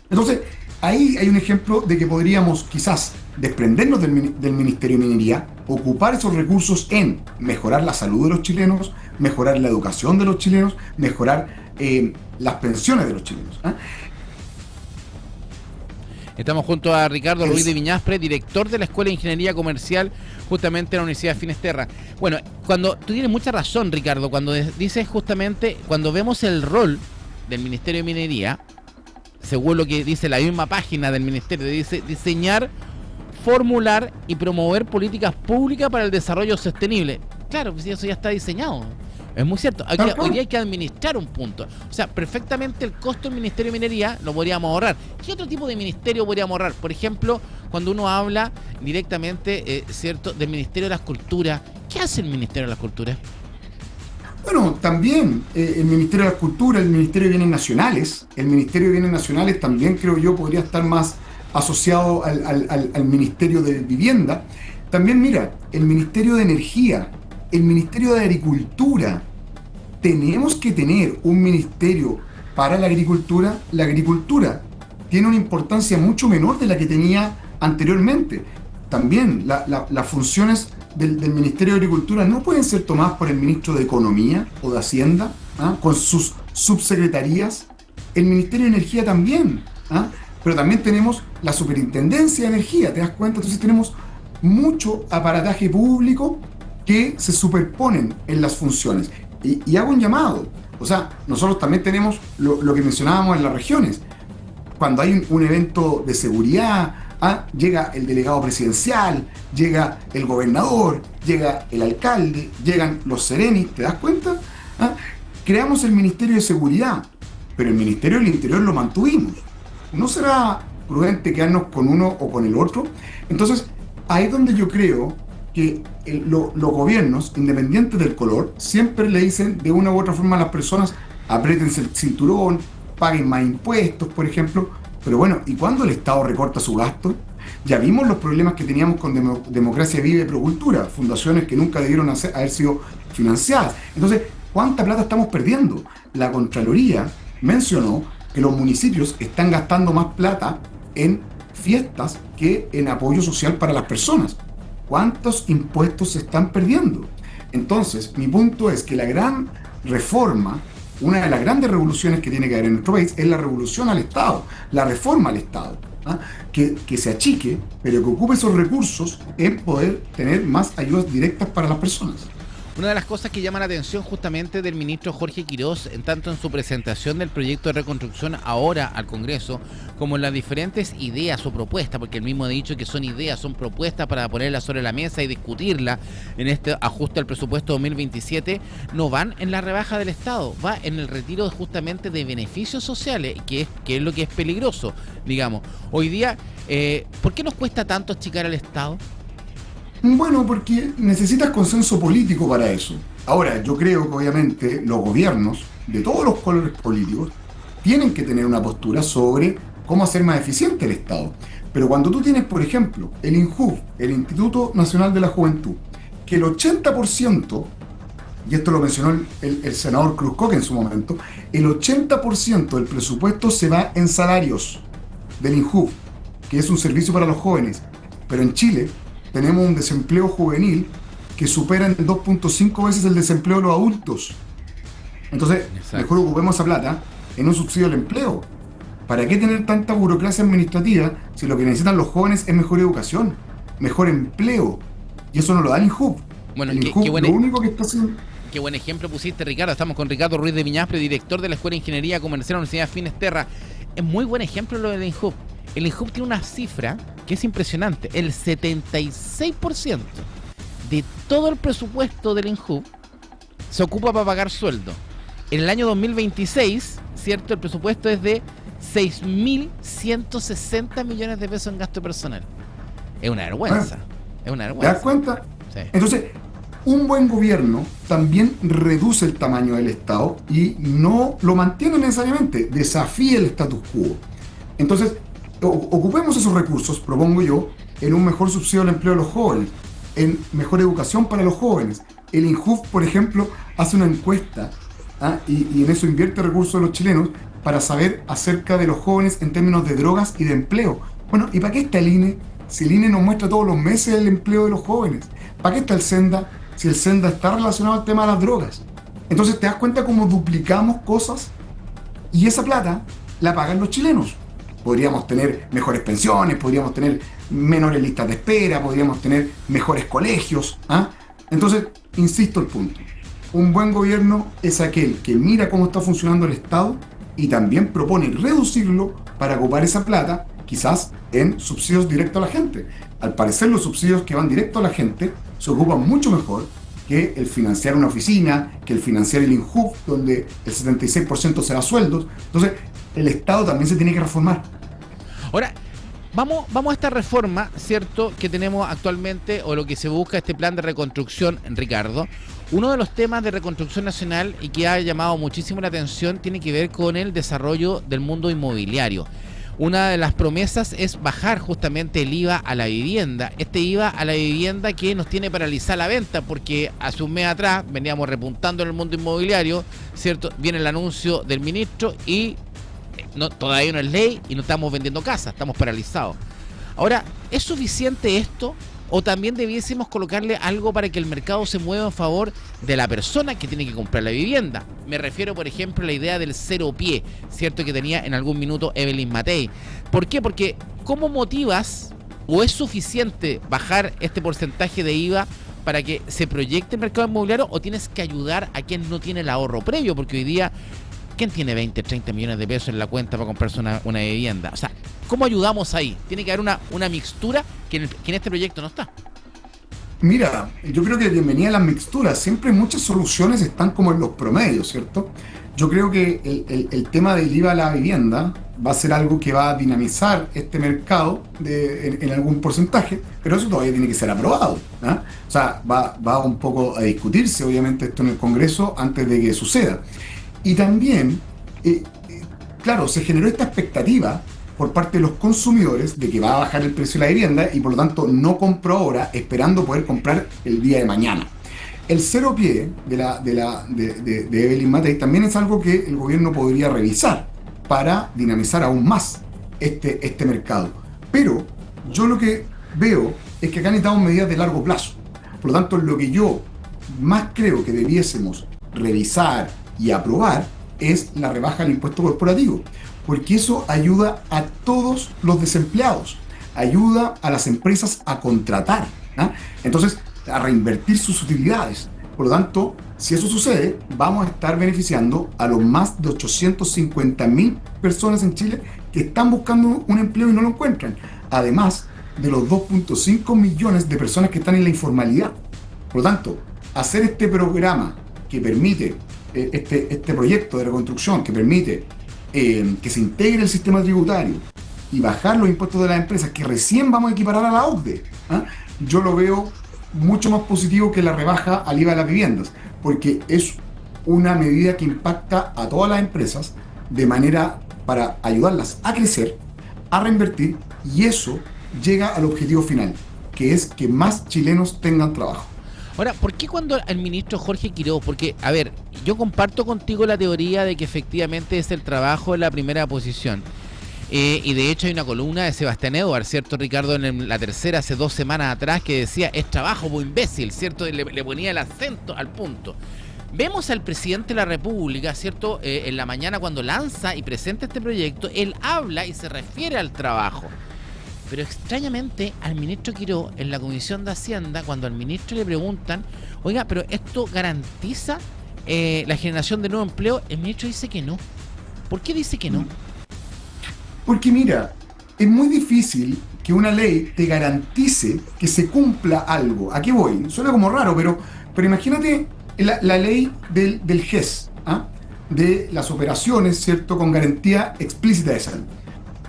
S7: Entonces, ahí hay un ejemplo de que podríamos quizás desprendernos del Ministerio de Minería, ocupar esos recursos en mejorar la salud de los chilenos, mejorar la educación de los chilenos, mejorar las pensiones de los chilenos.
S2: Estamos junto a Ricardo Ruiz de Viñaspre, director de la Escuela de Ingeniería Comercial, justamente en la Universidad Finisterra. Bueno, cuando tú tienes mucha razón, Ricardo, cuando dices justamente, cuando vemos el rol del Ministerio de Minería, según lo que dice la misma página del Ministerio, dice diseñar, formular y promover políticas públicas para el desarrollo sostenible. Claro, pues eso ya está diseñado. Es muy cierto. Hoy día hay que administrar un punto. O sea, perfectamente el costo del Ministerio de Minería lo podríamos ahorrar. ¿Qué otro tipo de ministerio podríamos ahorrar? Por ejemplo, cuando uno habla directamente, ¿cierto?, del Ministerio de las Culturas. ¿Qué hace el Ministerio de las Culturas?
S7: Bueno, también el Ministerio de la Cultura, el Ministerio de Bienes Nacionales. El Ministerio de Bienes Nacionales también, creo yo, podría estar más asociado al Ministerio de Vivienda. También, mira, el Ministerio de Energía, el Ministerio de Agricultura. Tenemos que tener un ministerio para la agricultura. La agricultura tiene una importancia mucho menor de la que tenía anteriormente. También las funciones del Ministerio de Agricultura no pueden ser tomadas por el Ministro de Economía o de Hacienda, con sus subsecretarías. El Ministerio de Energía también, pero también tenemos la Superintendencia de Energía, ¿te das cuenta? Entonces tenemos mucho aparataje público que se superponen en las funciones. Y hago un llamado, o sea, nosotros también tenemos lo que mencionábamos en las regiones. Cuando hay un evento de seguridad, llega el delegado presidencial, llega el gobernador, llega el alcalde, llegan los serenis, ¿te das cuenta? Creamos el Ministerio de Seguridad, pero el Ministerio del Interior lo mantuvimos. ¿No será prudente quedarnos con uno o con el otro? Entonces, ahí es donde yo creo que los gobiernos, independientes del color, siempre le dicen de una u otra forma a las personas: apriétense el cinturón, paguen más impuestos, por ejemplo. Pero bueno, ¿y cuándo el Estado recorta su gasto? Ya vimos los problemas que teníamos con Democracia Viva y Procultura, fundaciones que nunca debieron haber sido financiadas. Entonces, ¿cuánta plata estamos perdiendo? La Contraloría mencionó que los municipios están gastando más plata en fiestas que en apoyo social para las personas. ¿Cuántos impuestos se están perdiendo? Entonces, mi punto es que la gran reforma, una de las grandes revoluciones que tiene que haber en nuestro país, es la revolución al Estado, la reforma al Estado, que se achique, pero que ocupe esos recursos en poder tener más ayudas directas para las personas.
S2: Una de las cosas que llama la atención justamente del ministro Jorge Quirós, en tanto en su presentación del proyecto de reconstrucción ahora al Congreso, como en las diferentes ideas o propuestas, porque él mismo ha dicho que son ideas, son propuestas para ponerlas sobre la mesa y discutirla en este ajuste al presupuesto 2027, no van en la rebaja del Estado, va en el retiro justamente de beneficios sociales, que es lo que es peligroso, digamos. Hoy día, ¿por qué nos cuesta tanto achicar al Estado?
S7: Bueno, porque necesitas consenso político para eso. Ahora, yo creo que obviamente los gobiernos de todos los colores políticos tienen que tener una postura sobre cómo hacer más eficiente el Estado. Pero cuando tú tienes, por ejemplo, el INJUV, el Instituto Nacional de la Juventud, que el 80%, y esto lo mencionó el senador Cruzcoque en su momento, el 80% del presupuesto se va en salarios del INJUV, que es un servicio para los jóvenes. Pero en Chile tenemos un desempleo juvenil que supera en 2.5 veces el desempleo de los adultos. Entonces, mejor ocupemos esa plata en un subsidio al empleo. ¿Para qué tener tanta burocracia administrativa si lo que necesitan los jóvenes es mejor educación, mejor empleo? Y eso no lo da el INJUV.
S2: Bueno,
S7: el INJUV lo único que está haciendo...
S2: Qué buen ejemplo pusiste, Ricardo. Estamos con Ricardo Ruiz de Viñaspre, director de la Escuela de Ingeniería Comercial de la Universidad Finisterra. Es muy buen ejemplo lo del INJUV. El INJUV tiene una cifra que es impresionante. El 76% de todo el presupuesto del INJUV se ocupa para pagar sueldo. En el año 2026, ¿cierto? El presupuesto es de 6.160 millones de pesos en gasto personal. Es una vergüenza. Es una vergüenza.
S7: ¿Te das cuenta?
S2: Sí.
S7: Entonces, un buen gobierno también reduce el tamaño del Estado y no lo mantiene necesariamente, desafía el status quo. Entonces, ocupemos esos recursos, propongo yo, en un mejor subsidio al empleo de los jóvenes, en mejor educación para los jóvenes. El INJUV, por ejemplo, hace una encuesta y en eso invierte recursos de los chilenos para saber acerca de los jóvenes en términos de drogas y de empleo. Bueno, ¿y para qué está el INE? Si el INE nos muestra todos los meses el empleo de los jóvenes. ¿Para qué está el SENDA? Si el SENDA está relacionado al tema de las drogas. Entonces te das cuenta cómo duplicamos cosas y esa plata la pagan los chilenos. Podríamos tener mejores pensiones, podríamos tener menores listas de espera, podríamos tener mejores colegios. Entonces, insisto el punto. Un buen gobierno es aquel que mira cómo está funcionando el Estado y también propone reducirlo para ocupar esa plata, quizás en subsidios directos a la gente. Al parecer, los subsidios que van directo a la gente se ocupan mucho mejor que el financiar una oficina, que el financiar el INJUV, donde el 76% se da a sueldos. Entonces, el Estado también se tiene que reformar.
S2: Ahora, vamos a esta reforma, ¿cierto?, que tenemos actualmente, o lo que se busca, este plan de reconstrucción, Ricardo. Uno de los temas de reconstrucción nacional y que ha llamado muchísimo la atención tiene que ver con el desarrollo del mundo inmobiliario. Una de las promesas es bajar justamente el IVA a la vivienda. Este IVA a la vivienda que nos tiene paralizada la venta, porque hace un mes atrás veníamos repuntando en el mundo inmobiliario, ¿cierto? Viene el anuncio del ministro y todavía no es ley y no estamos vendiendo casas, estamos paralizados. Ahora, ¿es suficiente esto? ¿O también debiésemos colocarle algo para que el mercado se mueva en favor de la persona que tiene que comprar la vivienda? Me refiero, por ejemplo, a la idea del cero pie, ¿cierto?, que tenía en algún minuto Evelyn Matei. ¿Por qué? Porque ¿cómo motivas o es suficiente bajar este porcentaje de IVA para que se proyecte el mercado inmobiliario, o tienes que ayudar a quien no tiene el ahorro previo? Porque hoy día, ¿quién tiene 20, 30 millones de pesos en la cuenta para comprarse una vivienda? O sea, ¿cómo ayudamos ahí? Tiene que haber una mixtura que en este proyecto no está.
S7: Mira, yo creo que bienvenida a las mixturas. Siempre muchas soluciones están como en los promedios, ¿cierto? Yo creo que el tema del IVA a la vivienda va a ser algo que va a dinamizar este mercado en algún porcentaje, pero eso todavía tiene que ser aprobado, ¿no? O sea, va un poco a discutirse, obviamente, esto en el Congreso antes de que suceda. Y también, claro, se generó esta expectativa por parte de los consumidores de que va a bajar el precio de la vivienda y por lo tanto no compro ahora esperando poder comprar el día de mañana. El cero pie de Evelyn Matei también es algo que el gobierno podría revisar para dinamizar aún más este mercado. Pero yo lo que veo es que acá necesitamos medidas de largo plazo. Por lo tanto, lo que yo más creo que debiésemos revisar y aprobar es la rebaja del impuesto corporativo, porque eso ayuda a todos los desempleados, ayuda a las empresas a contratar, ¿no? Entonces, a reinvertir sus utilidades. Por lo tanto, si eso sucede, vamos a estar beneficiando a los más de 850.000 personas en Chile que están buscando un empleo y no lo encuentran, además de los 2.5 millones de personas que están en la informalidad. Por lo tanto, hacer este programa que permite, este proyecto de reconstrucción que permite que se integre el sistema tributario y bajar los impuestos de las empresas, que recién vamos a equiparar a la OCDE, ¿ah? Yo lo veo mucho más positivo que la rebaja al IVA de las viviendas, porque es una medida que impacta a todas las empresas de manera para ayudarlas a crecer, a reinvertir, y eso llega al objetivo final, que es que más chilenos tengan trabajo.
S2: Ahora, ¿por qué cuando el ministro Jorge Quiroz? Porque, a ver, yo comparto contigo la teoría de que efectivamente es el trabajo de la primera posición. Y de hecho hay una columna de Sebastián Edwards, ¿cierto, Ricardo? En la tercera, hace 2 semanas atrás, que decía, es trabajo, muy imbécil, ¿cierto? Le ponía el acento al punto. Vemos al presidente de la República, ¿cierto? En la mañana cuando lanza y presenta este proyecto, él habla y se refiere al trabajo. Pero extrañamente al ministro Quiroz, en la Comisión de Hacienda, cuando al ministro le preguntan, oiga, pero ¿esto garantiza la generación de nuevo empleo? El ministro dice que no. ¿Por qué dice que no?
S7: Porque mira, es muy difícil que una ley te garantice que se cumpla algo. ¿A qué voy? Suena como raro, pero imagínate la ley del GES, ¿ah? De las operaciones, ¿cierto?, con garantía explícita de salud.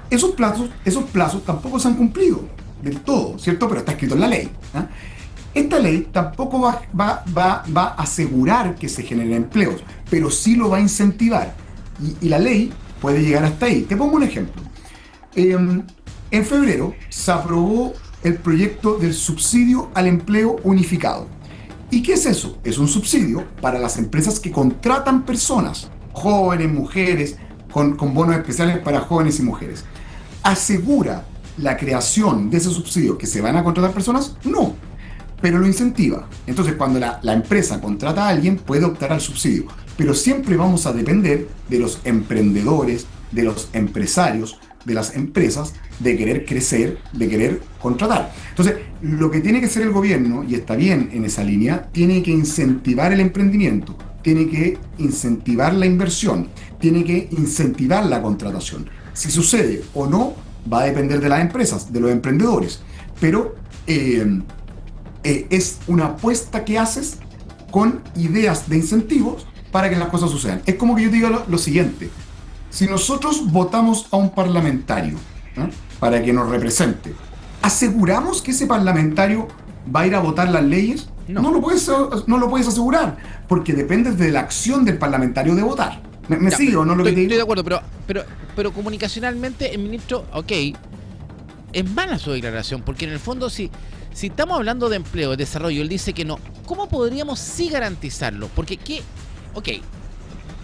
S7: Esos plazos tampoco se han cumplido del todo, ¿cierto? Pero está escrito en la ley, ¿ah? Esta ley tampoco va a asegurar que se generen empleos, pero sí lo va a incentivar. Y la ley puede llegar hasta ahí. Te pongo un ejemplo. En febrero se aprobó el proyecto del subsidio al empleo unificado. ¿Y qué es eso? Es un subsidio para las empresas que contratan personas, jóvenes, mujeres, con bonos especiales para jóvenes y mujeres. ¿Asegura la creación de ese subsidio que se van a contratar personas? No, pero lo incentiva. Entonces, cuando la empresa contrata a alguien, puede optar al subsidio, pero siempre vamos a depender de los emprendedores, de los empresarios, de las empresas, de querer crecer, de querer contratar. Entonces, lo que tiene que hacer el gobierno, y está bien en esa línea, tiene que incentivar el emprendimiento, tiene que incentivar la inversión, tiene que incentivar la contratación. Si sucede o no, va a depender de las empresas, de los emprendedores, pero es una apuesta que haces con ideas de incentivos para que las cosas sucedan. Es como que yo te diga lo siguiente: si nosotros votamos a un parlamentario para que nos represente. ¿Aseguramos que ese parlamentario va a ir a votar las leyes? No lo puedes asegurar, porque depende de la acción del parlamentario de votar. ¿Me sigue o no lo que te digo?
S2: Estoy de acuerdo, pero comunicacionalmente el ministro, es mala su declaración, porque en el fondo si estamos hablando de empleo, de desarrollo, él dice que no, ¿cómo podríamos sí garantizarlo? Porque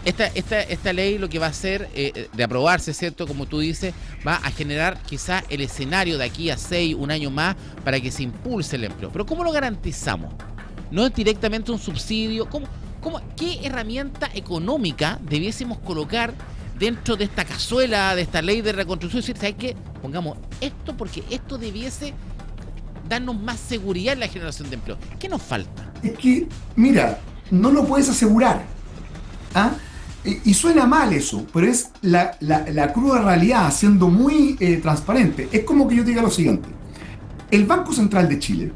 S2: esta ley lo que va a hacer, de aprobarse, ¿cierto? Como tú dices, va a generar quizá el escenario de aquí a 6, un año más, para que se impulse el empleo. Pero ¿cómo lo garantizamos? ¿No es directamente un subsidio? ¿Qué herramienta económica debiésemos colocar dentro de esta cazuela, de esta ley de reconstrucción? Es decir, ¿sabes qué? Pongamos esto porque esto debiese darnos más seguridad en la generación de empleo. ¿Qué nos falta?
S7: Es que, mira, no lo puedes asegurar. Y suena mal eso, pero es la cruda realidad, siendo muy transparente. Es como que yo te diga lo siguiente. El Banco Central de Chile,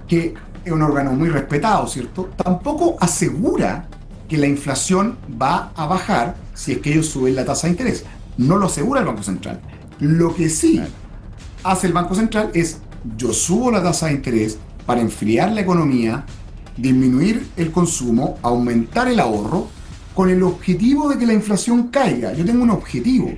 S7: que es un órgano muy respetado, ¿cierto?, tampoco asegura que la inflación va a bajar si es que ellos suben la tasa de interés. No lo asegura el Banco Central. Lo que sí hace el Banco Central es: yo subo la tasa de interés para enfriar la economía, disminuir el consumo, aumentar el ahorro, con el objetivo de que la inflación caiga. Yo tengo un objetivo.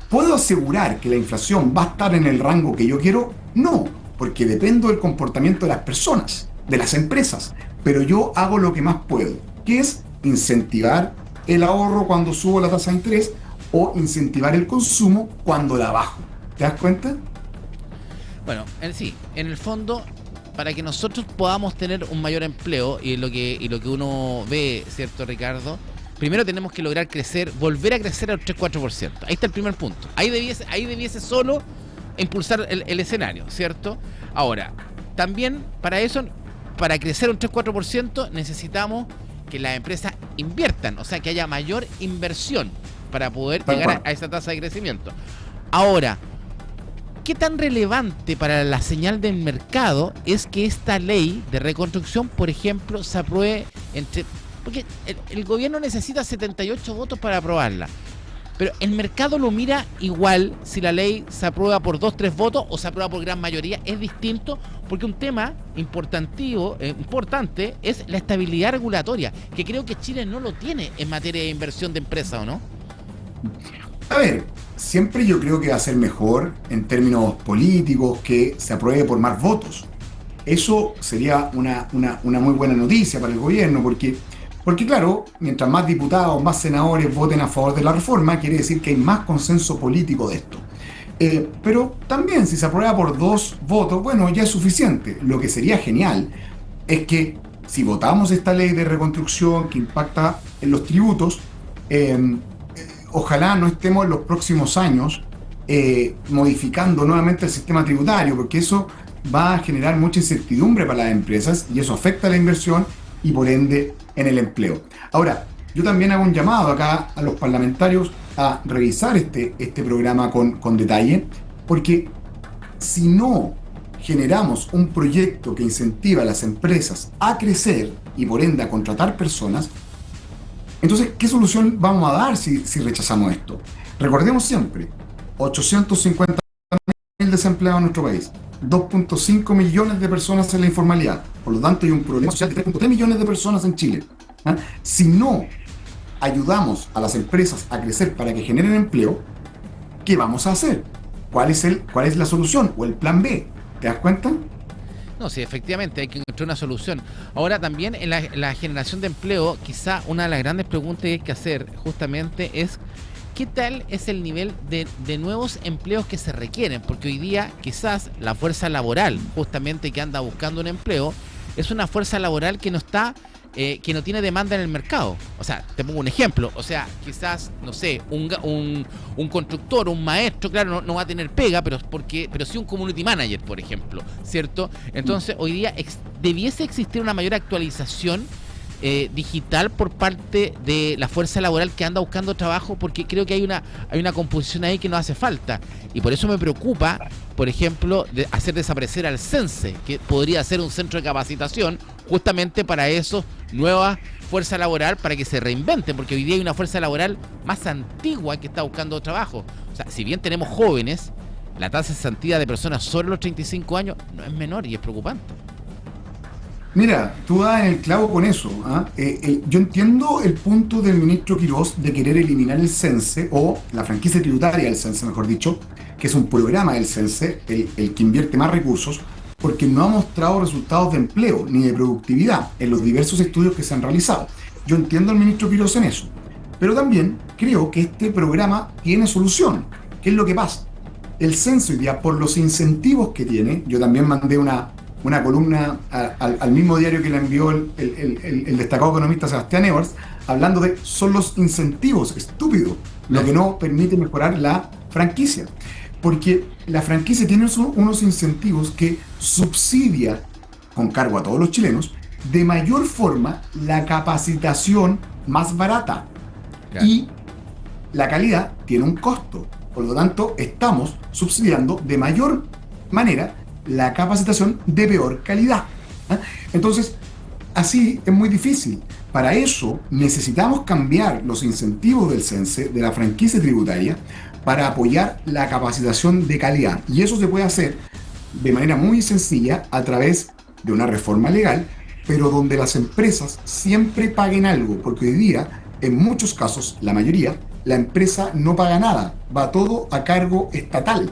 S7: ¿Puedo asegurar que la inflación va a estar en el rango que yo quiero? No, porque dependo del comportamiento de las personas, de las empresas. Pero yo hago lo que más puedo, que es incentivar el ahorro cuando subo la tasa de interés o incentivar el consumo cuando la bajo. ¿Te das cuenta?
S2: Bueno, en el fondo, para que nosotros podamos tener un mayor empleo y lo que uno ve, ¿cierto, Ricardo? Primero tenemos que lograr volver a crecer al 3-4%. Ahí está el primer punto. Ahí debiese solo impulsar el escenario, ¿cierto? Ahora, también para eso, para crecer un 3-4%, necesitamos que las empresas inviertan, o sea, que haya mayor inversión para poder llegar a esa tasa de crecimiento. Ahora, ¿qué tan relevante para la señal del mercado es que esta ley de reconstrucción, por ejemplo, se apruebe porque el gobierno necesita 78 votos para aprobarla, pero el mercado lo mira igual si la ley se aprueba por 2-3 votos o se aprueba por gran mayoría? Es distinto, porque un tema importante es la estabilidad regulatoria, que creo que Chile no lo tiene en materia de inversión de empresa, ¿o no?
S7: A ver, siempre yo creo que va a ser mejor en términos políticos que se apruebe por más votos. Eso sería una muy buena noticia para el gobierno, porque claro, mientras más diputados, más senadores voten a favor de la reforma, quiere decir que hay más consenso político de esto. Pero también si se aprueba por 2 votos, bueno, ya es suficiente. Lo que sería genial es que si votamos esta ley de reconstrucción que impacta en los tributos, ojalá no estemos en los próximos años modificando nuevamente el sistema tributario, porque eso va a generar mucha incertidumbre para las empresas y eso afecta a la inversión y por ende en el empleo. Ahora, yo también hago un llamado acá a los parlamentarios a revisar este programa con detalle, porque si no generamos un proyecto que incentiva a las empresas a crecer y por ende a contratar personas, entonces, ¿qué solución vamos a dar si rechazamos esto? Recordemos siempre, 850.000 desempleados en nuestro país, 2.5 millones de personas en la informalidad, por lo tanto hay un problema social de 3.3 millones de personas en Chile. Si no ayudamos a las empresas a crecer para que generen empleo, ¿qué vamos a hacer? ¿Cuál es la solución o el plan B? ¿Te das cuenta?
S2: No, sí, efectivamente, hay que encontrar una solución. Ahora también en la generación de empleo, quizá una de las grandes preguntas que hay que hacer justamente es ¿qué tal es el nivel de nuevos empleos que se requieren? Porque hoy día quizás la fuerza laboral justamente que anda buscando un empleo es una fuerza laboral que no tiene demanda en el mercado. O sea, te pongo un ejemplo. O sea, quizás, no sé, un constructor, un maestro, claro, no va a tener pega, pero sí un community manager, por ejemplo, ¿cierto? Entonces, hoy día debiese existir una mayor actualización digital por parte de la fuerza laboral que anda buscando trabajo, porque creo que hay una composición ahí que nos hace falta. Y por eso me preocupa, por ejemplo, de hacer desaparecer al CENSE, que podría ser un centro de capacitación justamente para eso, nueva fuerza laboral, para que se reinventen, porque hoy día hay una fuerza laboral más antigua que está buscando trabajo. O sea, si bien tenemos jóvenes, la tasa de cesantía de personas sobre los 35 años no es menor y es preocupante.
S7: Mira, tú das en el clavo con eso. Yo entiendo el punto del ministro Quirós de querer eliminar el CENSE, o la franquicia tributaria del CENSE, mejor dicho, que es un programa del CENSE, el que invierte más recursos, porque no ha mostrado resultados de empleo ni de productividad en los diversos estudios que se han realizado. Yo entiendo al ministro Quirós en eso, pero también creo que este programa tiene solución. ¿Qué es lo que pasa? El CENSE hoy día, por los incentivos que tiene, yo también mandé una columna al mismo diario que la envió el destacado economista Sebastián Evers, hablando de son los incentivos estúpidos lo que no permite mejorar la franquicia. Porque la franquicia tiene unos incentivos que subsidia, con cargo a todos los chilenos, de mayor forma la capacitación más barata. Claro. Y la calidad tiene un costo. Por lo tanto, estamos subsidiando de mayor manera la capacitación de peor calidad. Entonces, así es muy difícil. Para eso necesitamos cambiar los incentivos del CENSE, de la franquicia tributaria, para apoyar la capacitación de calidad. Y eso se puede hacer de manera muy sencilla a través de una reforma legal, pero donde las empresas siempre paguen algo, porque hoy día, en muchos casos, la mayoría, la empresa no paga nada, va todo a cargo estatal.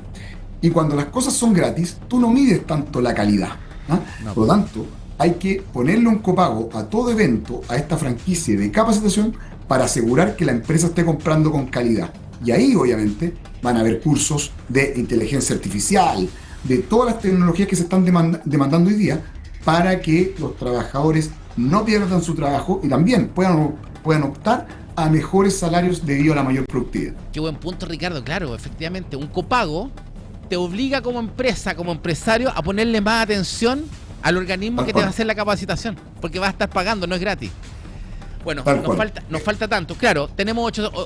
S7: Y cuando las cosas son gratis, tú no mides tanto la calidad. No. Por lo tanto, hay que ponerle un copago a todo evento, a esta franquicia de capacitación, para asegurar que la empresa esté comprando con calidad. Y ahí, obviamente, van a haber cursos de inteligencia artificial, de todas las tecnologías que se están demandando hoy día, para que los trabajadores no pierdan su trabajo y también puedan optar a mejores salarios debido a la mayor productividad.
S2: Qué buen punto, Ricardo. Claro, efectivamente, un copago te obliga como empresa, como empresario, a ponerle más atención al organismo que te va a hacer la capacitación, porque va a estar pagando, no es gratis. Bueno, nos falta tanto. Claro,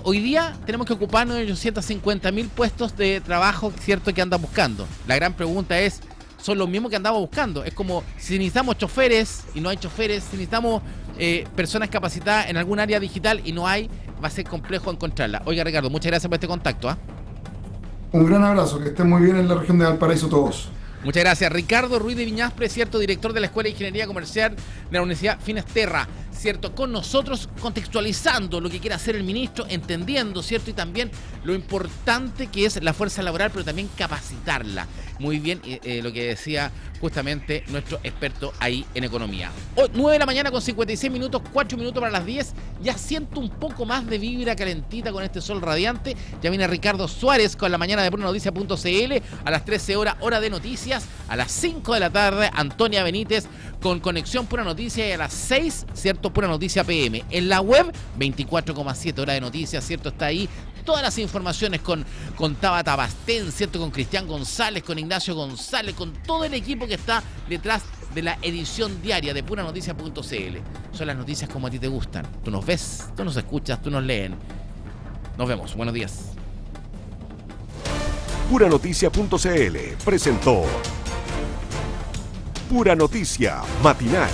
S2: hoy día tenemos que ocuparnos de 850.000 puestos de trabajo, cierto, que andan buscando. La gran pregunta es, ¿son los mismos que andamos buscando? Es como, si necesitamos choferes y no hay choferes, si necesitamos personas capacitadas en algún área digital y no hay, va a ser complejo encontrarla. Oiga, Ricardo, muchas gracias por este contacto.
S7: Un gran abrazo, que estén muy bien en la región de Valparaíso todos.
S2: Muchas gracias. Ricardo Ruiz de Viñaspre, cierto, director de la Escuela de Ingeniería Comercial de la Universidad Finisterra, cierto, con nosotros, contextualizando lo que quiere hacer el ministro, entendiendo, cierto, y también lo importante que es la fuerza laboral, pero también capacitarla. Muy bien, lo que decía justamente nuestro experto ahí en economía. 9 de la mañana con 56 minutos, 4 minutos para las 10. Ya siento un poco más de vibra calentita con este sol radiante. Ya viene Ricardo Suárez con la mañana de puranoticia.cl a las 13 horas, hora de noticias. A las 5 de la tarde, Antonia Benítez con Conexión Pura Noticia, y a las 6, cierto, Pura Noticia PM. En la web, 24,7 horas de noticias, cierto, está ahí. Todas las informaciones con Tabata Bastén, ¿cierto? Con Cristian González, con Ignacio González, con todo el equipo que está detrás de la edición diaria de puranoticia.cl. Son las noticias como a ti te gustan. Tú nos ves, tú nos escuchas, tú nos leen. Nos vemos. Buenos días.
S1: Puranoticia.cl presentó Pura Noticia Matinal.